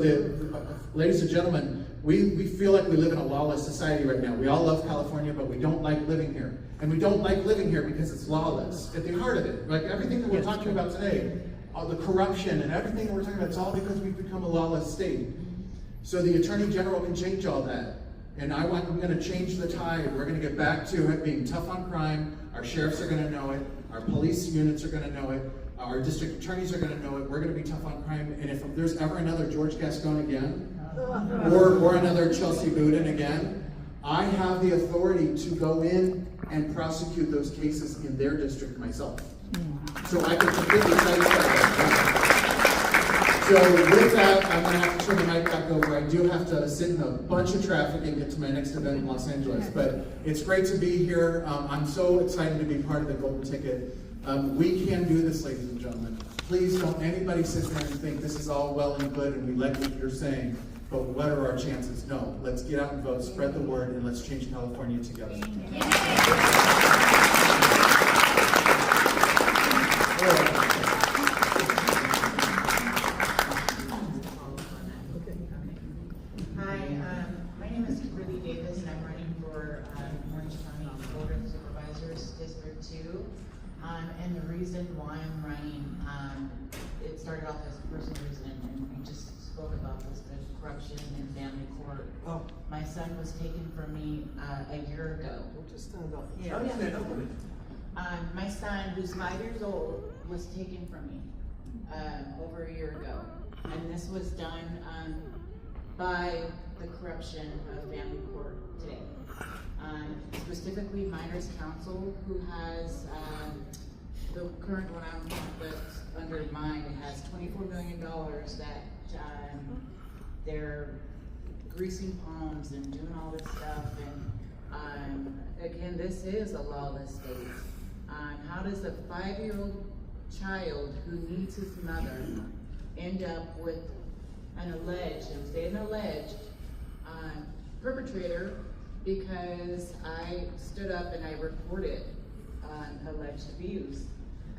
ladies and gentlemen, we feel like we live in a lawless society right now. We all love California, but we don't like living here. And we don't like living here because it's lawless. At the heart of it, like everything that we're talking about today, all the corruption and everything that we're talking about, it's all because we've become a lawless state. So the Attorney General can change all that. And I'm going to change the tide. We're going to get back to it being tough on crime. Our sheriffs are going to know it. Our police units are going to know it. Our district attorneys are going to know it. We're going to be tough on crime. And if there's ever another George Gascon again, or another Chelsea Boudin again, I have the authority to go in and prosecute those cases in their district myself. So I can completely satisfy that. So with that, I'm going to have to turn the mic back over. I do have to sit in a bunch of traffic and get to my next event in Los Angeles. But it's great to be here. I'm so excited to be part of the Golden Ticket. We can do this, ladies and gentlemen. Please don't anybody sit there and think this is all well and good and we like what you're saying, but what are our chances? No, let's get out and vote, spread the word, and let's change California together. My name is Kimberly Davis, and I'm running for Orange County Board of Supervisors, District 2. And the reason why I'm running, it started off as a personal reason, and we just spoke about this, the corruption in family court. Oh. My son was taken from me a year ago. We'll just stand up. Yeah. My son, who's 5 years old, was taken from me over a year ago. And this was done by the corruption of family court today. Specifically Minors Council, who has the current one that's under mine has $24 million that they're greasing palms and doing all this stuff. And again, this is a lawless state. How does a 5-year-old child who needs his mother end up with an alleged perpetrator because I stood up and I reported alleged abuse,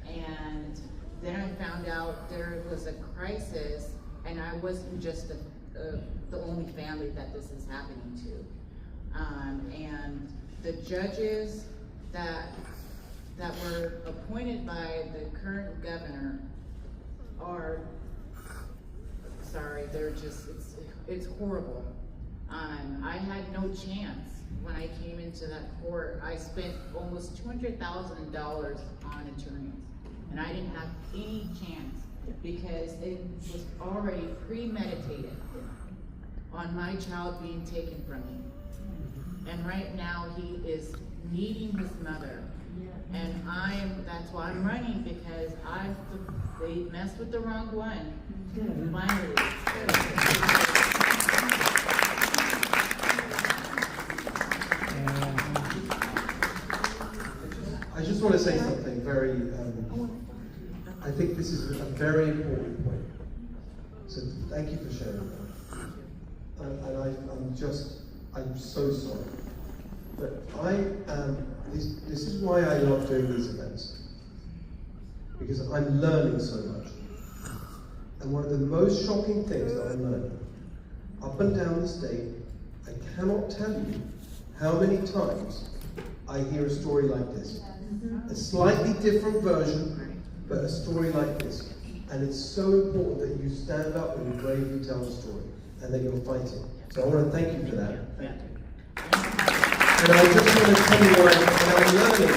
and then I found out there was a crisis, and I wasn't just the only family that this is happening to, and the judges that were appointed by the current governor are, sorry, they're just, it's horrible. I had no chance when I came into that court. I spent almost $200,000 on attorneys, and I didn't have any chance because it was already premeditated on my child being taken from me. And right now he is needing his mother. And that's why I'm running, because they messed with the wrong one. Finally. I just want to say something very, I think this is a very important point. So thank you for sharing that. And I'm so sorry. But this is why I love doing these events. Because I'm learning so much. And one of the most shocking things that I'm learning, up and down the state, I cannot tell you how many times I hear a story like this. A slightly different version, but a story like this. And it's so important that you stand up and you bravely tell the story, and that you're fighting. So I want to thank you for that. Thank you. And I just want to tell you what I'm learning.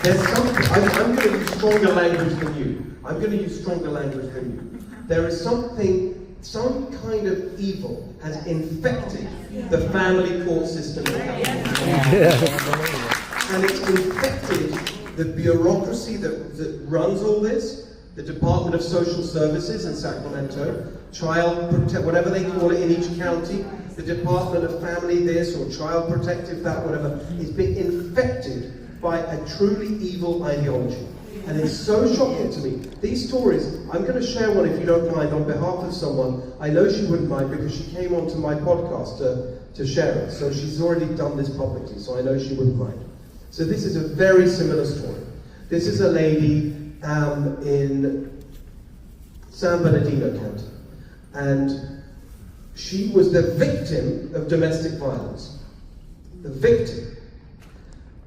There's something, I'm going to use stronger language than you. I'm going to use stronger language than you. There is something, some kind of evil has infected the family court system in California. And it's infected the bureaucracy that runs all this, the Department of Social Services in Sacramento, whatever they call it in each county, the Department of Family this or Child Protective that, whatever, is being infected by a truly evil ideology. And it's so shocking to me. These stories, I'm going to share one if you don't mind on behalf of someone. I know she wouldn't mind because she came onto my podcast to share it. So she's already done this publicly, so I know she wouldn't mind. So this is a very similar story. This is a lady in San Bernardino County. And she was the victim of domestic violence. The victim.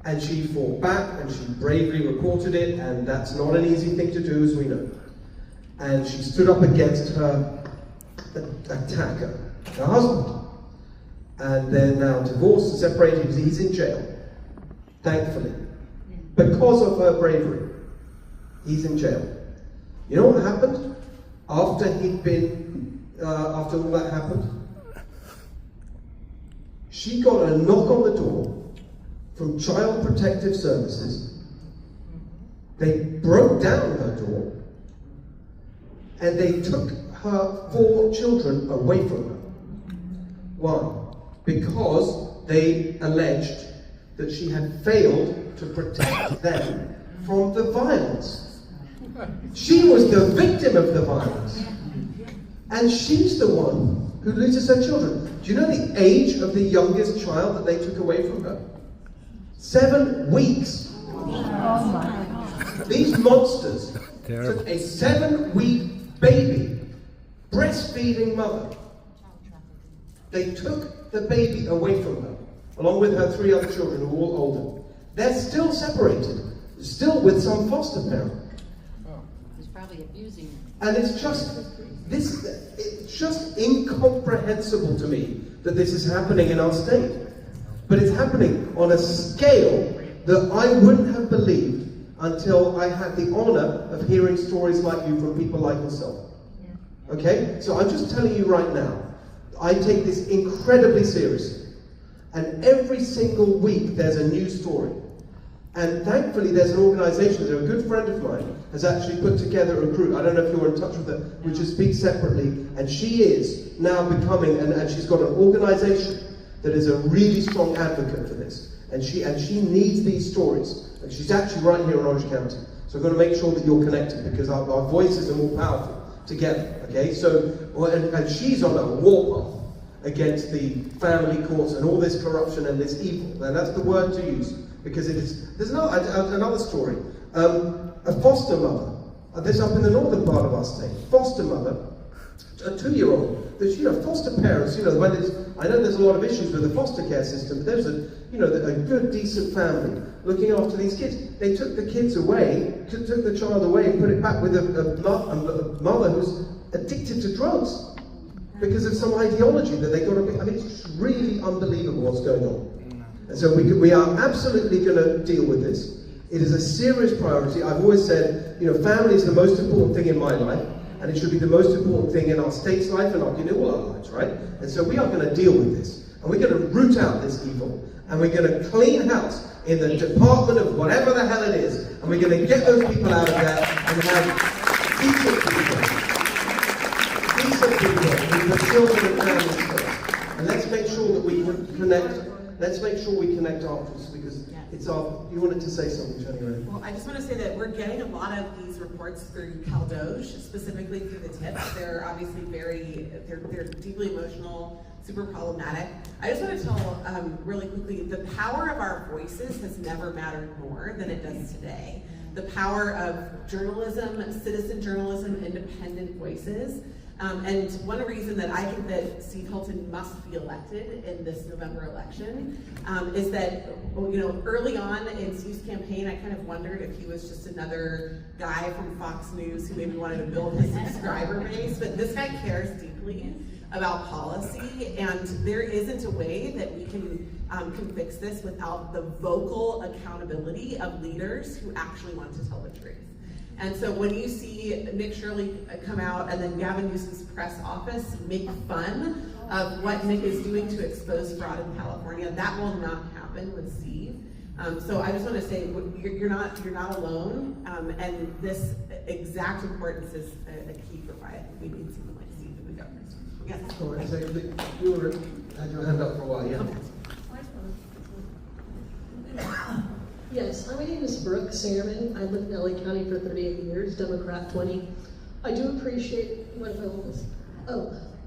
And she fought back and she bravely reported it, and that's not an easy thing to do, as we know. And she stood up against her attacker, her husband. And they're now divorced and separated. He's in jail, thankfully. Because of her bravery, he's in jail. You know what happened? After after all that happened, she got a knock on the door from Child Protective Services. They broke down her door and they took her 4 children away from her. Why? Because they alleged that she had failed to protect them from the violence. She was the victim of the violence. And she's the one who loses her children. Do you know the age of the youngest child that they took away from her? 7 weeks. Oh my. These monsters Terrible. took a 7-week baby, breastfeeding mother. They took the baby away from her, along with her 3 other children who are all older. They're still separated, still with some foster parent. He's probably abusing her. And it's just incomprehensible to me that this is happening in our state. But it's happening on a scale that I wouldn't have believed until I had the honor of hearing stories like you from people like yourself. Okay? So I'm just telling you right now, I take this incredibly seriously. And every single week there's a new story. And thankfully there's an organisation that a good friend of mine has actually put together a group, I don't know if you're in touch with her, which just speaks separately, and she is now becoming, and she's got an organisation that is a really strong advocate for this. And she needs these stories. And she's actually right here in Orange County. So I'm going to make sure that you're connected, because our voices are more powerful together. Okay? So, and she's on a warpath against the family courts and all this corruption and this evil. And that's the word to use, because it is. There's another story. A foster mother. This up in the northern part of our state. Foster mother, a 2-year-old. There's, foster parents. When I know there's a lot of issues with the foster care system, but there's a good, decent family looking after these kids. They took the kids away, took the child away and put it back with a mother who's addicted to drugs because of some ideology that they got to be. I mean, it's really unbelievable what's going on. And so we are absolutely going to deal with this. It is a serious priority. I've always said, family is the most important thing in my life, and it should be the most important thing in our state's life and in all our lives, right? And so we are going to deal with this. And we're going to root out this evil. And we're going to clean house in the department of whatever the hell it is. And we're going to get those people out of there and have decent people. Decent people who put children and families first. And let's make sure that we connect. Let's make sure we connect afterwards, because it's our. You wanted to say something, Jenny, right? Well, I just want to say that we're getting a lot of these reports through CalDoge, specifically through the tips. They're obviously they're deeply emotional, super problematic. I just want to tell really quickly, the power of our voices has never mattered more than it does today. The power of journalism, citizen journalism, independent voices. And one reason that I think that Steve Hilton must be elected in this November election is that, early on in Steve's campaign, I kind of wondered if he was just another guy from Fox News who maybe wanted to build his subscriber base, but this guy cares deeply about policy, and there isn't a way that we can fix this without the vocal accountability of leaders who actually want to tell the truth. And so when you see Nick Shirley come out and then Gavin Newsom's press office make fun of what Nick is doing to expose fraud in California, that will not happen with Steve. So I just want to say you're not alone, and this exact importance is a key for why we need someone like Steve in the government. Yes. You had your hand up for a while, yeah. Yes, my name is Brooke Singerman. I lived in LA County for 38 years, Democrat 20. I do appreciate, what if I hold this?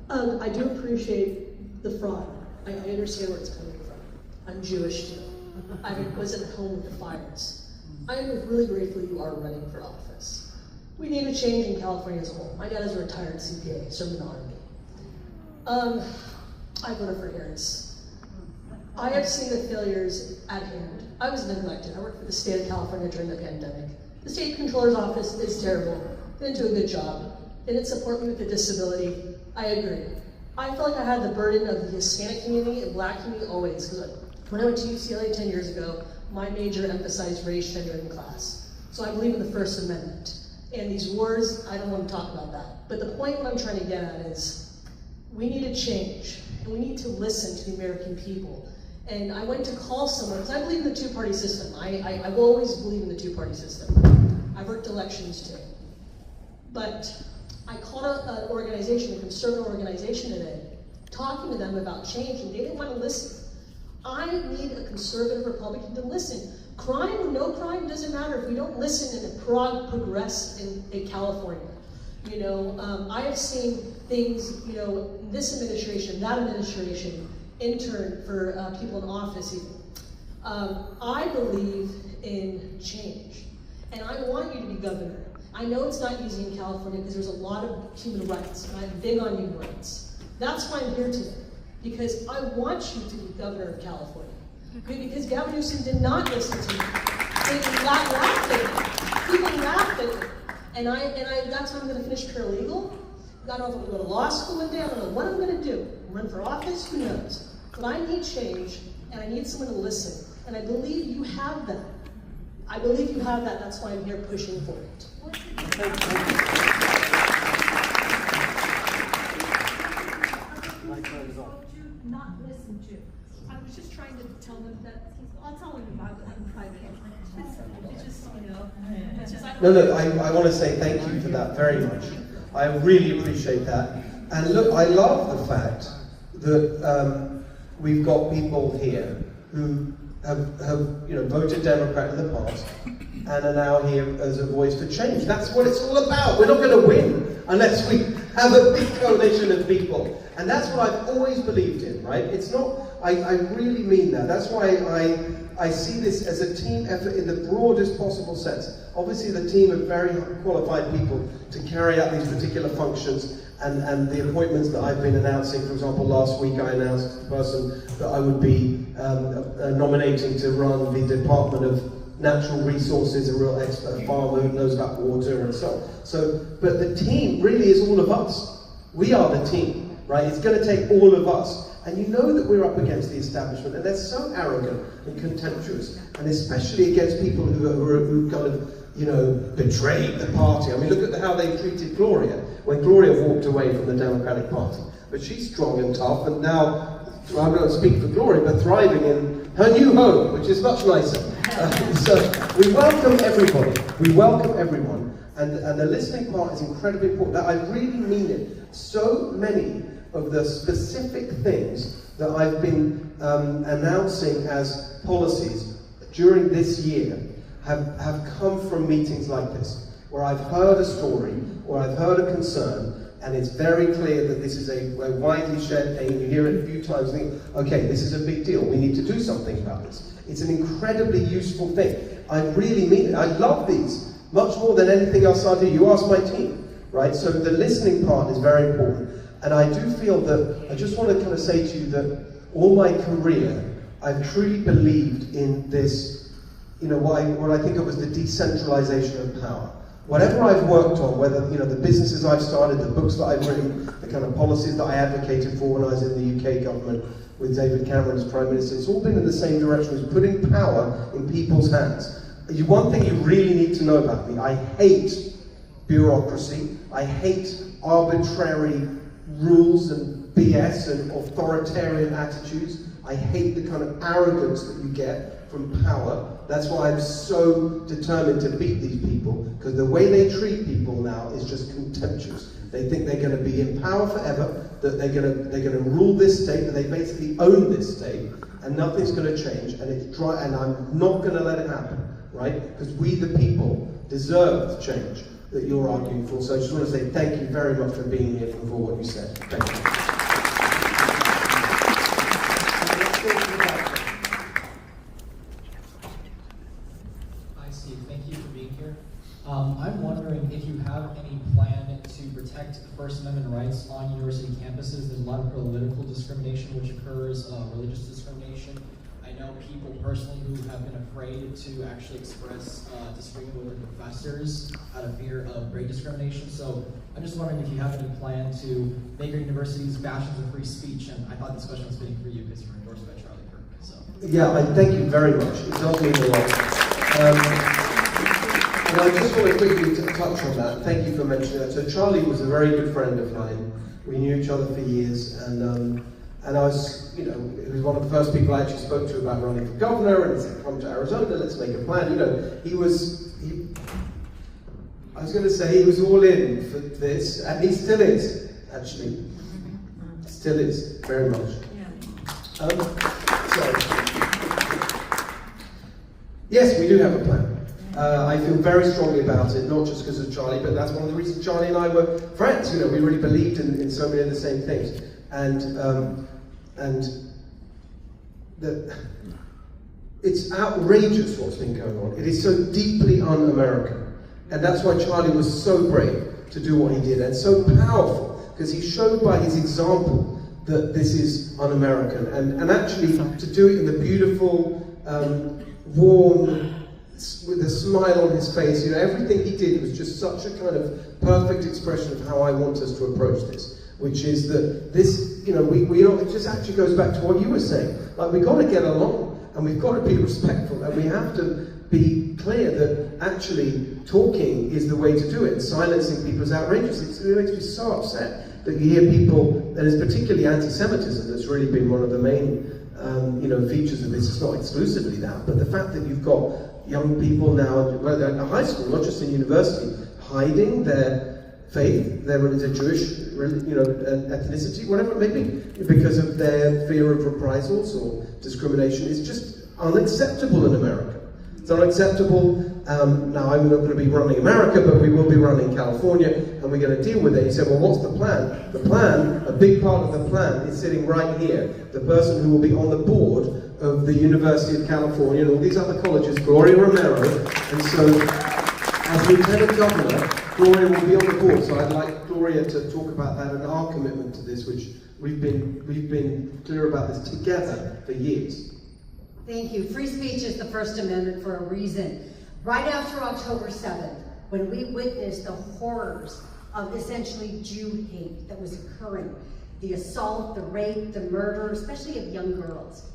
I do appreciate the fraud. I understand where it's coming from. I'm Jewish too. I wasn't home with the fires. I'm really grateful you are running for office. We need a change in California as a whole. My dad is a retired CPA, served in the Army. I voted for Harris. I have seen the failures at hand. I was neglected. I worked for the state of California during the pandemic. The state controller's office is terrible. They didn't do a good job. They didn't support me with a disability. I agree. I felt like I had the burden of the Hispanic community and Black community always, because when I went to UCLA 10 years ago, my major emphasized race, gender, and class. So I believe in the First Amendment. And these wars, I don't want to talk about that. But the point what I'm trying to get at is, we need a change, and we need to listen to the American people. And I went to call someone, because I believe in the two-party system. I will always believe in the two-party system. I've worked elections too. But I called an organization, a conservative organization today, talking to them about change, and they didn't want to listen. I need a conservative Republican to listen. Crime or no crime doesn't matter if we don't listen and progress in California. I have seen things, this administration, that administration, intern for people in office even. I believe in change, and I want you to be governor. I know it's not easy in California because there's a lot of human rights, and I'm big on human rights. That's why I'm here today, because I want you to be governor of California. Because Gavin Newsom did not listen to me. They laughed at me. People laughed at me. And that's why I'm going to finish paralegal. I don't know if I'm going to go to law school one day. I don't know what I'm going to do. Run for office? Who knows? But I need change, and I need someone to listen. And I believe you have that. I believe you have that. That's why I'm here pushing for it. Not not listened to. I was just trying to tell them that, I'll tell them about it in private. It's just, you know, it's just, I want to say thank you for that very much. I really appreciate that. And look, I love the fact that we've got people here who have voted Democrat in the past and are now here as a voice for change. That's what it's all about. We're not going to win unless we have a big coalition of people. And that's what I've always believed in, right? It's not, I really mean that. That's why I see this as a team effort in the broadest possible sense. Obviously the team of very qualified people to carry out these particular functions and the appointments that I've been announcing. For example, last week I announced the person that I would be nominating to run the Department of Natural Resources, a real expert farmer who knows about water and so on. But the team really is all of us. We are the team, right? It's going to take all of us. And you know that we're up against the establishment, and they're so arrogant and contemptuous, and especially against people who kind of, betrayed the party. I mean, look at how they treated Gloria when Gloria walked away from the Democratic Party. But she's strong and tough, and now, I don't speak for Gloria, but thriving in her new home, which is much nicer. So we welcome everybody. We welcome everyone, and the listening part is incredibly important. I really mean it. So many of the specific things that I've been announcing as policies during this year have come from meetings like this, where I've heard a story or I've heard a concern, and it's very clear that this is a widely shared thing. You hear it a few times and think, okay, this is a big deal, we need to do something about this. It's an incredibly useful thing. I really mean it. I love these much more than anything else I do. You ask my team, right? So the listening part is very important. And I do feel that, I just want to kind of say to you that all my career, I've truly believed in this, what I think of as the decentralization of power. Whatever I've worked on, whether, the businesses I've started, the books that I've written, the kind of policies that I advocated for when I was in the UK government with David Cameron as Prime Minister, it's all been in the same direction, as putting power in people's hands. One thing you really need to know about me, I hate bureaucracy, I hate arbitrary rules and BS and authoritarian attitudes. I hate the kind of arrogance that you get from power. That's why I'm so determined to beat these people, because the way they treat people now is just contemptuous. They think they're going to be in power forever, that they're going to rule this state, that they basically own this state, and nothing's going to change, and it's dry, and I'm not going to let it happen, right? Because we, the people, deserve change that you're arguing for. So I just want to say thank you very much for being here and for what you said. Thank you. Hi Steve, thank you for being here. I'm wondering if you have any plan to protect First Amendment rights on university campuses. There's a lot of political discrimination which occurs, religious discrimination. I know people personally who have been afraid to actually express disagreement with their professors out of fear of grade discrimination. So I'm just wondering if you have any plan to make your universities bastions of free speech. And I thought this question was fitting for you because you were endorsed by Charlie Kirk. So. Yeah, I thank you very much. It does mean a lot. And I just want to quickly touch on that. Thank you for mentioning that. So Charlie was a very good friend of mine. We knew each other for years, and I was, he was one of the first people I actually spoke to about running for governor, and he said, come to Arizona, let's make a plan. I was going to say he was all in for this, and he still is, actually. Still is, very much. Yes, we do have a plan. I feel very strongly about it, not just because of Charlie, but that's one of the reasons Charlie and I were friends. We really believed in so many of the same things. And it's outrageous what's been going on. It is so deeply un-American. And that's why Charlie was so brave to do what he did, and so powerful, because he showed by his example that this is un-American. And actually, to do it in the beautiful, warm, with a smile on his face, everything he did was just such a kind of perfect expression of how I want us to approach this, which is that this, it just actually goes back to what you were saying. Like, we've got to get along, and we've got to be respectful, and we have to be clear that actually talking is the way to do it, and silencing people is outrageous. It makes me so upset. that you hear people, and it's particularly anti-Semitism that's really been one of the main features of this. It's not exclusively that, but the fact that you've got young people now, well, at high school, not just in university, hiding their faith, their Jewish, ethnicity, whatever it may be, because of their fear of reprisals or discrimination, is just unacceptable in America. It's unacceptable. Now, I'm not going to be running America, but we will be running California, and we're going to deal with it. He said, well, what's the plan? The plan, a big part of the plan, is sitting right here. The person who will be on the board of the University of California and all these other colleges, Gloria Romero. And so, as Lieutenant Governor, Gloria will be on the board. So I'd like Gloria to talk about that and our commitment to this, which we've been clear about this together for years. Thank you. Free speech is the First Amendment for a reason. Right after October 7th, when we witnessed the horrors of essentially Jew hate that was occurring, the assault, the rape, the murder, especially of young girls.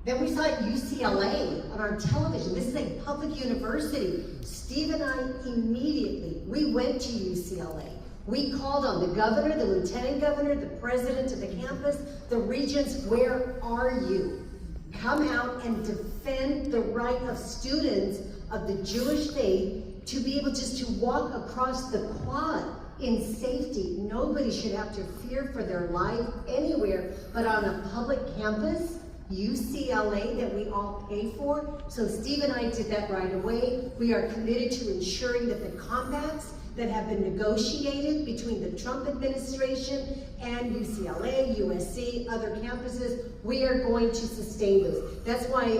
Then we saw at UCLA on our television. This is a public university. Steve and I immediately, we went to UCLA. We called on the governor, the lieutenant governor, the president of the campus, the regents. Where are you? Come out and defend the right of students of the Jewish faith to be able just to walk across the quad in safety. Nobody should have to fear for their life anywhere but on a public campus, UCLA, that we all pay for. So Steve and I did that right away. We are committed to ensuring that the compacts that have been negotiated between the Trump administration and UCLA, USC, other campuses, we are going to sustain those. That's why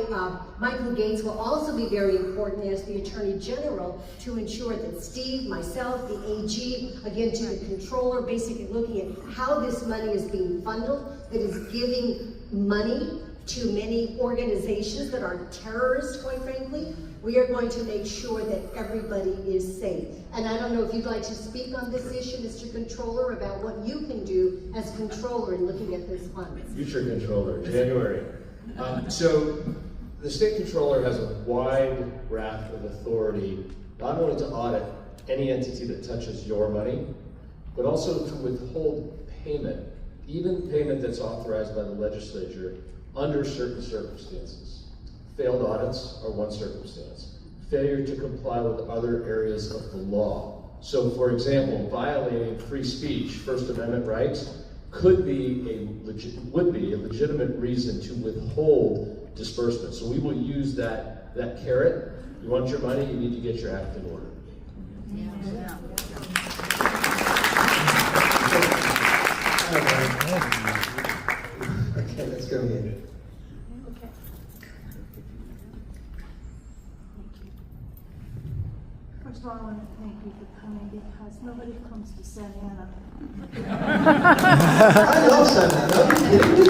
Michael Gates will also be very important as the Attorney General to ensure that Steve, myself, the AG, again to the Controller, basically looking at how this money is being funneled, that is giving money to many organizations that are terrorists, quite frankly. We are going to make sure that everybody is safe. And I don't know if you'd like to speak on this issue, Mr. Controller, about what you can do as Controller in looking at this fund. Future Controller, January. So the State Controller has a wide raft of authority, not only to audit any entity that touches your money, but also to withhold payment, even payment that's authorized by the legislature under certain circumstances. Failed audits are one circumstance. Failure to comply with other areas of the law. So, for example, violating free speech, First Amendment rights, would be a legitimate reason to withhold disbursement. So we will use that carrot. You want your money, you need to get your act in order. Okay, let's go again. First of all, I want to thank you for coming because nobody comes to Santa Ana. I love Santa Ana. Are you kidding me?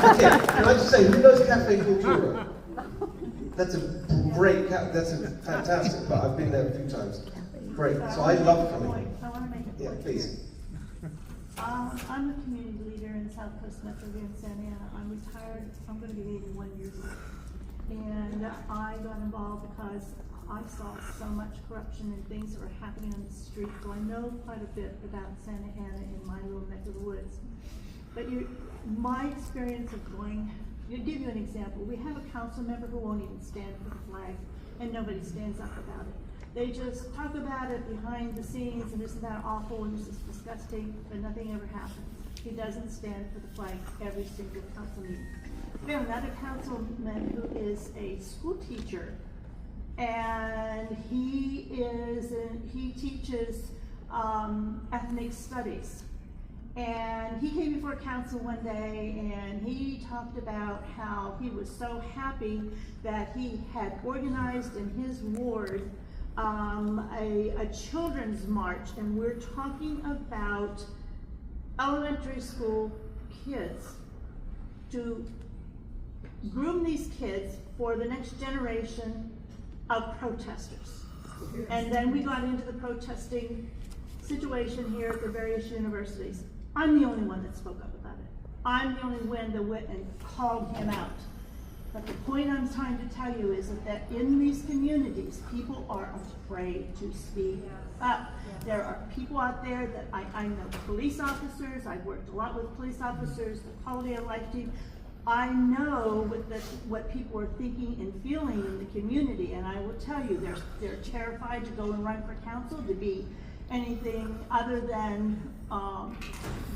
Okay, can I just say, who knows Cafe Cultura? That's a great that's a fantastic, but I've been there a few times. Great. So I love coming. I want to make a point. Yeah, please. I'm a community leader in South Coast Metro here in Santa Ana. I'm retired. I'm going to be 81 years old. And I got involved because I saw so much corruption and things that were happening on the street. So I know quite a bit about Santa Ana in my little neck of the woods. But my experience of going, to give you an example, we have a council member who won't even stand for the flag, and nobody stands up about it. They just talk about it behind the scenes, and isn't that awful, and this is disgusting, but nothing ever happens. He doesn't stand for the flag every single council meeting. We have another councilman who is a school teacher, and he teaches ethnic studies. And he came before council one day and he talked about how he was so happy that he had organized in his ward a children's march, and we're talking about elementary school kids, to groom these kids for the next generation of protesters. And then we got into the protesting situation here at the various universities. I'm the only one that spoke up about it. I'm the only one that went and called him out. But the point I'm trying to tell you is that in these communities, people are afraid to speak up. There are people out there that I know police officers, I've worked a lot with police officers, the quality of life team. I know what people are thinking and feeling in the community, and I will tell you, they're terrified to go and run for council, to be anything other than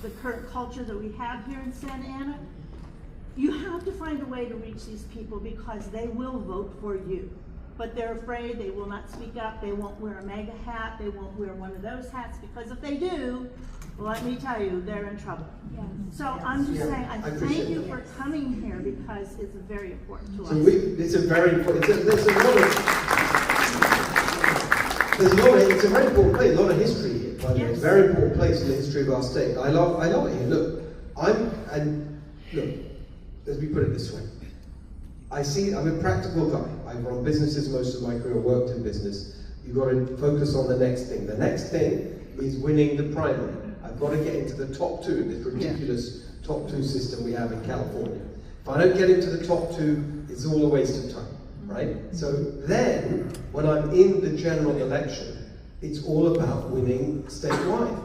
the current culture that we have here in Santa Ana. You have to find a way to reach these people because they will vote for you. But they're afraid, they will not speak up, they won't wear a MAGA hat, they won't wear one of those hats, because if they do, let me tell you, they're in trouble. So I'm just saying, I thank you for coming here because it's very important to us. It's a very important, it's a very important place, a lot of history here, by the way. It's a very important place in the history of our state. I love it here. Look, let me put it this way. I'm a practical guy. I've run businesses most of my career, worked in business. You've got to focus on the next thing. The next thing is winning the primary. I've got to get into the top two in this ridiculous top two system we have in California. If I don't get into the top two, it's all a waste of time, right? So then, when I'm in the general election, it's all about winning statewide.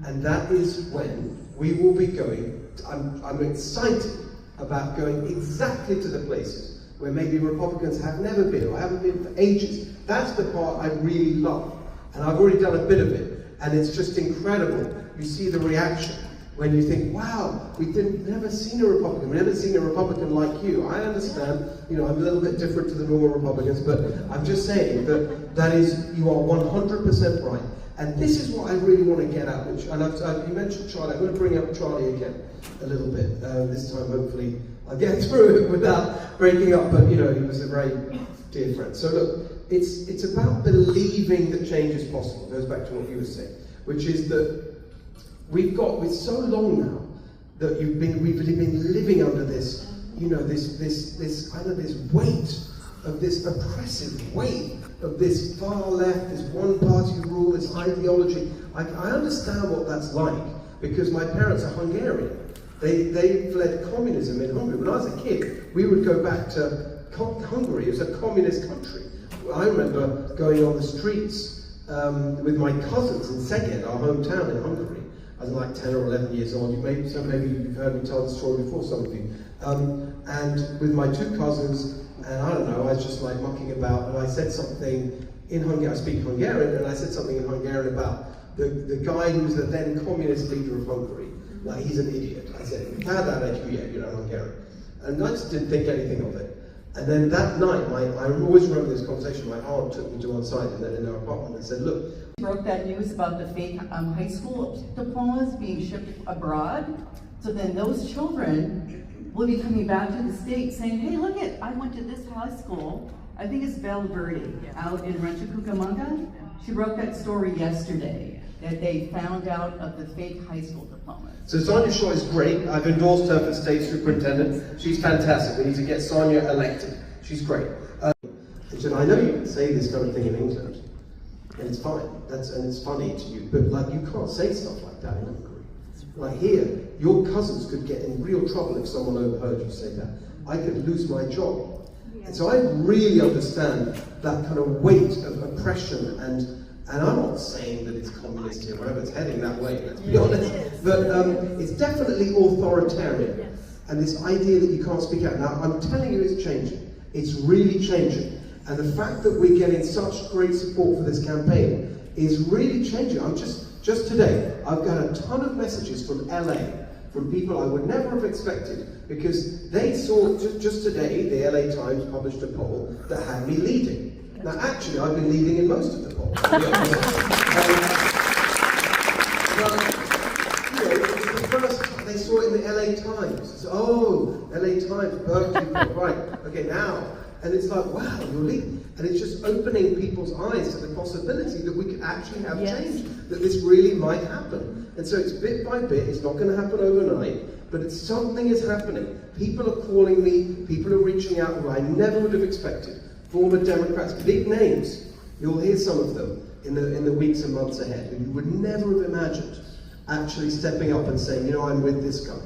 And that is when we will be going, I'm excited about going exactly to the places where maybe Republicans have never been or haven't been for ages. That's the part I really love. And I've already done a bit of it. And it's just incredible. You see the reaction when you think, wow, we've never seen a Republican. We've never seen a Republican like you. I understand, I'm a little bit different to the normal Republicans, but I'm just saying that is, you are 100% right. And this is what I really want to get at, which, and you mentioned Charlie. I'm going to bring up Charlie again a little bit. This time, hopefully, I'll get through it without breaking up, but he was a very dear friend. So look, it's about believing that change is possible. It goes back to what you were saying, which is that we've so long now that we've been living under this, this weight of this oppressive weight of this far left, this one party rule, this ideology. I understand what that's like because my parents are Hungarian. They fled communism in Hungary. When I was a kid, we would go back to Hungary. It was a communist country. I remember going on the streets with my cousins in Szeged, our hometown in Hungary. I was like 10 or 11 years old. Maybe you've heard me tell the story before, some of you. And with my two cousins, and I don't know, I was just like mucking about, and I said something in Hungarian. I speak Hungarian, and I said something in Hungarian about the guy who was the then communist leader of Hungary. Like, he's an idiot. I said, Hungarian. And I just didn't think anything of it. And then that night, I always remember this conversation, my aunt took me to one side in our apartment and said, look. Broke that news about the fake high school diplomas being shipped abroad. So then those children will be coming back to the state saying, hey, look I went to this high school. I think it's Belle Verde out in Rancho Cucamonga. She broke that story yesterday, that they found out of the fake high school diplomas. So Sonia Shaw is great. I've endorsed her for state superintendent. She's fantastic. We need to get Sonia elected. She's great. And I know you can say this kind of thing in England, and it's fine. And it's funny to you, but you can't say stuff like that in Hungary. Like here, your cousins could get in real trouble if someone overheard you say that. I could lose my job. And so I really understand that kind of weight of oppression, and I'm not saying that it's communist here, whatever, it's heading that way, let's be honest. But it's definitely authoritarian. And this idea that you can't speak out. Now, I'm telling you it's changing. It's really changing. And the fact that we're getting such great support for this campaign is really changing. I'm just today, I've got a ton of messages from LA, from people I would never have expected, because they saw, just today, the LA Times published a poll that had me leading. Now actually, I've been leading in most of the polls. It's the first time they saw it in the LA Times. So, oh, LA Times, perfect, right, okay, now. And it's like, wow, you're leading. And it's just opening people's eyes to the possibility that we could actually have change, that this really might happen. And so it's bit by bit, it's not going to happen overnight, but something is happening. People are calling me, people are reaching out who I never would have expected. Former Democrats, big names, you'll hear some of them in the weeks and months ahead, who you would never have imagined actually stepping up and saying, I'm with this guy.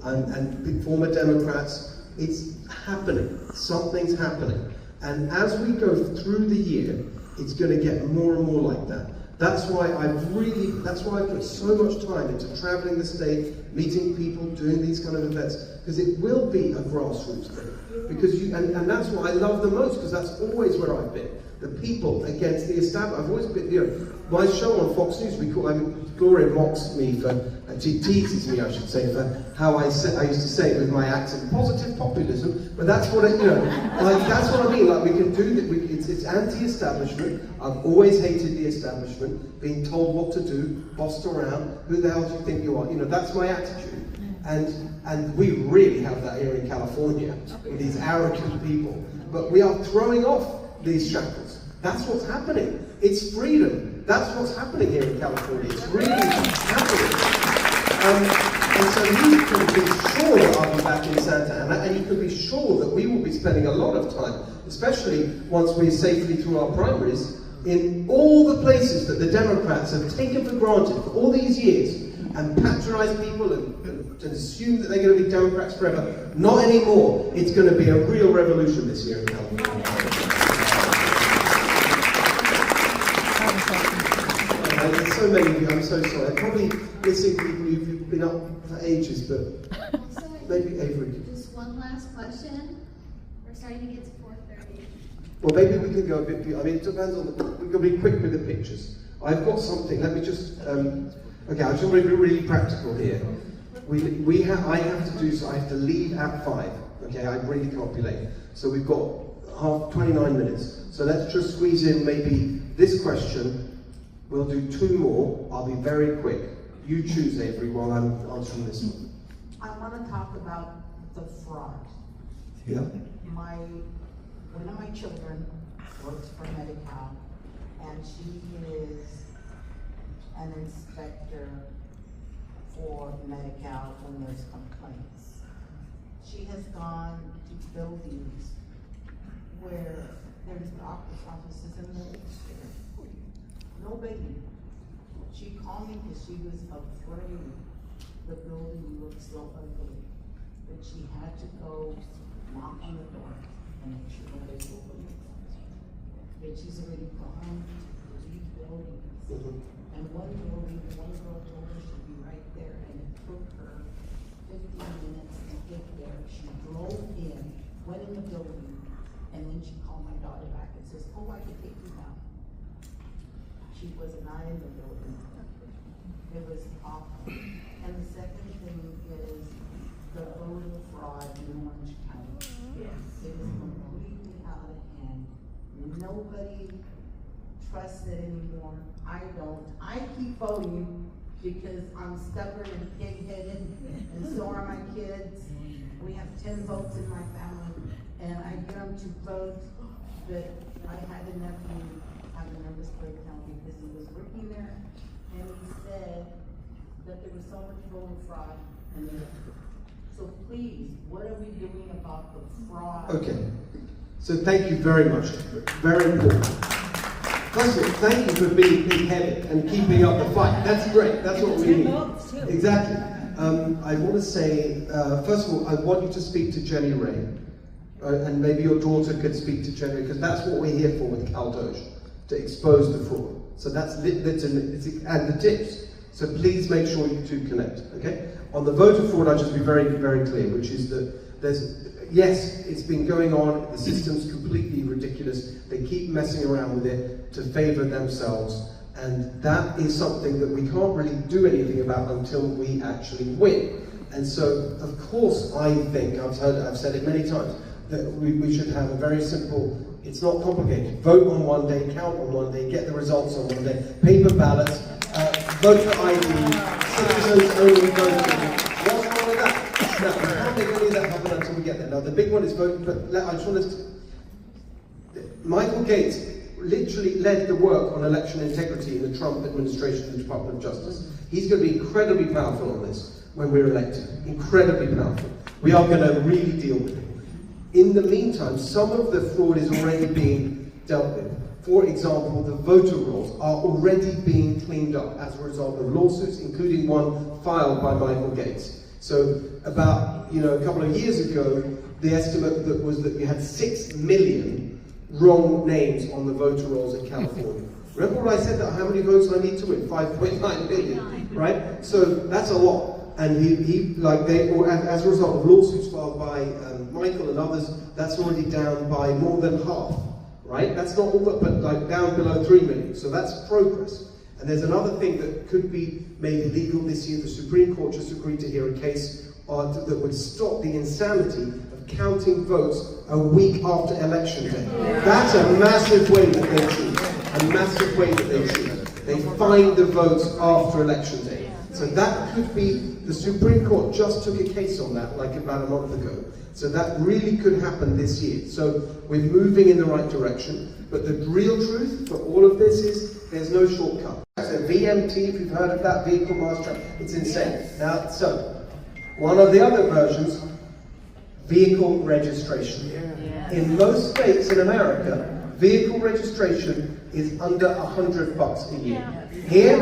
And former Democrats, It's happening. Something's happening. And as we go through the year, it's going to get more and more like that. That's why I put so much time into traveling the state, meeting people, doing these kind of events, because it will be a grassroots thing. Because and that's what I love the most, because that's always where I've been. The people against the establishment. I've always been, my show on Fox News, Gloria mocks me for, she teases me, I should say, for how I used to say it with my accent, positive populism, but that's what it, like, that's what I mean, like, we can do that, it's anti-establishment. I've always hated the establishment, being told what to do, bossed around, who the hell do you think you are? That's my attitude. And we really have that here in California, with these arrogant people. But we are throwing off these shackles. That's what's happening. It's freedom. That's what's happening here in California. It's really happening. And so you can be sure that I'll be back in Santa Ana, and you can be sure that we will be spending a lot of time, especially once we're safely through our primaries, in all the places that the Democrats have taken for granted for all these years, and patronize people and assume that they're going to be Democrats forever. Not anymore. It's going to be a real revolution this year in California. There's so many of you, I'm so sorry. I'm probably missing people who've been up for ages, but maybe Avery. Just one last question. We're starting to get to 4:30. Well, maybe we can go a bit, it depends on we can be quick with the pictures. I've got something, let me just, okay, I just want to be really practical here. I have to leave at 5, okay, I really can't be late. So we've got 29 minutes. So let's just squeeze in maybe this question. We'll do 2 more. I'll be very quick. You choose, Avery, while I'm answering this one. I want to talk about the fraud. Yeah. One of my children works for Medi-Cal, and she is an inspector for Medi-Cal when there's complaints. She has gone to buildings where there's doctor's offices and no upstairs. Nobody. She called me because she was afraid the building looked so ugly that she had to go knock on the door and make sure nobody opened it. But she's already gone to 3 buildings. And one building, one girl told her she'd be right there, and it took her 15 minutes to get there. She drove in, went in the building, and then she called my daughter back and says, "Oh, I can take you now." She was not in the building. It was awful. And the second thing is the voter fraud in Orange County. Yes. It is completely out of hand. Nobody trusts it anymore. I don't. I keep voting because I'm stubborn and pig-headed, and so are my kids. We have 10 votes in my family, and I get them to vote, but I had a nephew have a nervous breakdown because he was working there, and he said that there was so much voter fraud. So please, what are we doing about the fraud? Okay. So thank you very much. Very important. First of all, thank you for being big-headed and keeping up the fight. That's great. That's what we need. Exactly. I want to say, first of all, I want you to speak to Jenny Ray. And maybe your daughter could speak to Jenny, because that's what we're here for with CalDoge, to expose the fraud. So that's and the tips. So please make sure you two connect, okay? On the voter fraud, I'll just be very, very clear, which is that yes, it's been going on, the system's completely ridiculous, they keep messing around with it to favor themselves, and that is something that we can't really do anything about until we actually win. And so, of course, I think, I've said it many times, that we should have a very simple, it's not complicated, vote on one day, count on one day, get the results on one day, paper ballots, voter ID, citizens only voting. What's wrong with that? Now, we can't make any of that happen until we get there. Now, the big one is voting, but I just want to... Michael Gates literally led the work on election integrity in the Trump administration in the Department of Justice. He's going to be incredibly powerful on this when we're elected. Incredibly powerful. We are going to really deal with it. In the meantime, some of the fraud is already being dealt with. For example, the voter rolls are already being cleaned up as a result of lawsuits, including one filed by Michael Gates. So about a couple of years ago, the estimate that was that you had 6 million wrong names on the voter rolls in California. Remember what I said, that how many votes I need to win? 5.9 million, right? So that's a lot. And as a result of lawsuits filed by Michael and others, that's already down by more than half, right? That's not all, but like down below 3 million. So that's progress. And there's another thing that could be made illegal this year. The Supreme Court just agreed to hear a case that would stop the insanity of counting votes a week after election day. That's a massive way that they cheat. A massive way that they cheat. They find the votes after election day. So that could be, the Supreme Court just took a case on that like about a month ago. So that really could happen this year. So we're moving in the right direction. But the real truth for all of this is there's no shortcut. So VMT, if you've heard of that, vehicle mass transit, it's insane. Now, so one of the other versions, vehicle registration. In most states in America, vehicle registration is under $100 a year. Here,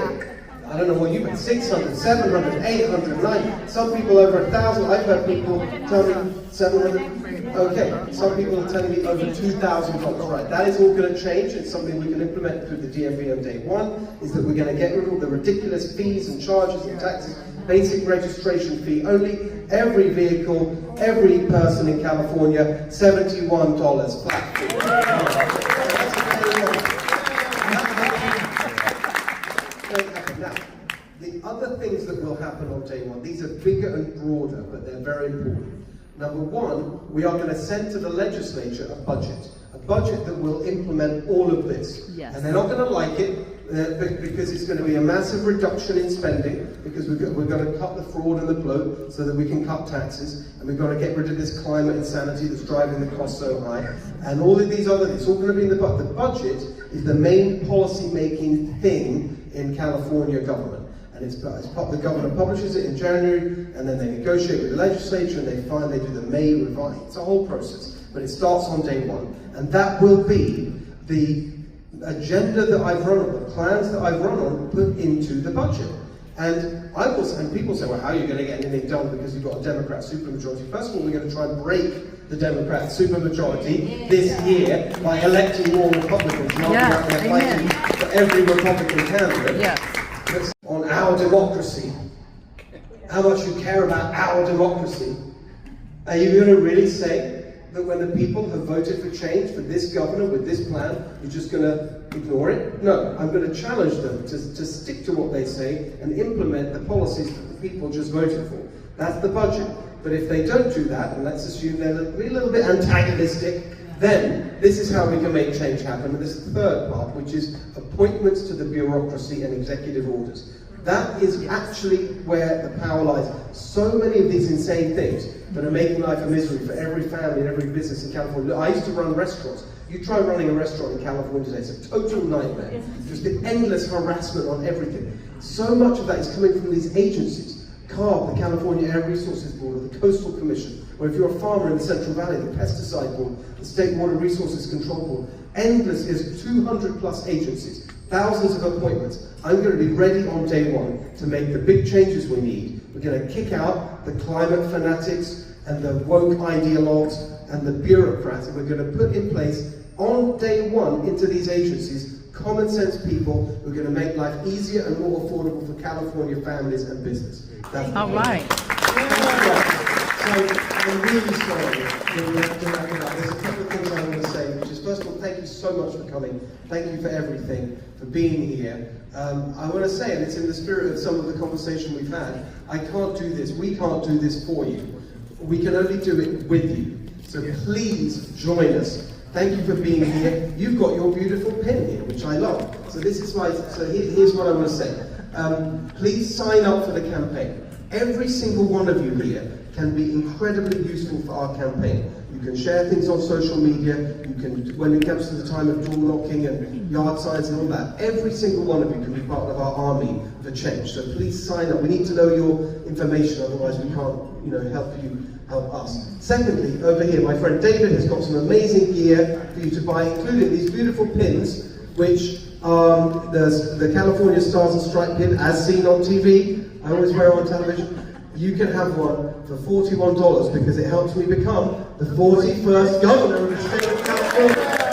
I don't know what you pay, 600, 700, 800, 900, some people over 1,000. I've heard people tell me 700. Okay, some people are telling me over $2,000. Right, that is all going to change. It's something we can implement through the DMV on day one, is that we're going to get rid of all the ridiculous fees and charges and taxes. Basic registration fee only. Every vehicle, every person in California, $71 flat fee. Now, the other things that will happen on day one, these are bigger and broader, but they're very important. Number one, we are going to send to the legislature a budget that will implement all of this. Yes. And they're not going to like it, because it's going to be a massive reduction in spending, because we're going to cut the fraud and the bloat so that we can cut taxes, and we've got to get rid of this climate insanity that's driving the cost so high, and all of these other things. It's all going to be in the budget. The budget is the main policy-making thing in California government. And the governor publishes it in January, and then they negotiate with the legislature, and they do the May revise. It's a whole process, but it starts on day one. And that will be the agenda that I've run on, the plans that I've run on, put into the budget. And people say, well, how are you going to get anything done because you've got a Democrat supermajority? First of all, we're going to try and break the Democrat supermajority this year by electing more Republicans. Fighting for every Republican candidate. On our democracy, how much you care about our democracy. Are you going to really say that when the people have voted for change, for this governor with this plan, you're just going to ignore it? No, I'm going to challenge them to stick to what they say and implement the policies that the people just voted for. That's the budget. But if they don't do that, and let's assume they're a little bit antagonistic, then this is how we can make change happen. And this is the third part, which is appointments to the bureaucracy and executive orders. That is actually where the power lies. So many of these insane things that are making life a misery for every family and every business in California. Look, I used to run restaurants. You try running a restaurant in California today, it's a total nightmare. Just the endless harassment on everything. So much of that is coming from these agencies. CARB, the California Air Resources Board, or the Coastal Commission, or if you're a farmer in the Central Valley, the Pesticide Board, the State Water Resources Control Board. Endless, there's 200 plus agencies, thousands of appointments. I'm going to be ready on day one to make the big changes we need. We're going to kick out the climate fanatics and the woke ideologues and the bureaucrats, and we're going to put in place on day one into these agencies common sense people who are going to make life easier and more affordable for California families and business. That's all right. So I'm really sorry that we have to wrap it up. There's a couple of things I want to say, which is, first of all, thank you so much for coming. Thank you for everything, for being here. I want to say, and it's in the spirit of some of the conversation we've had, I can't do this, we can't do this for you. We can only do it with you. So please join us. Thank you for being here. You've got your beautiful pin here, which I love. So this is why. So here's what I want to say. Please sign up for the campaign. Every single one of you here can be incredibly useful for our campaign. You can share things on social media. You can, when it comes to the time of door knocking and yard signs and all that, every single one of you can be part of our army for change. So please sign up. We need to know your information, otherwise we can't, help you. Help us. Secondly, over here, my friend David has got some amazing gear for you to buy, including these beautiful pins, which the California Stars and Stripes pin, as seen on TV. I always wear on television. you can have one for $41 because it helps me become the 41st governor of the state of California.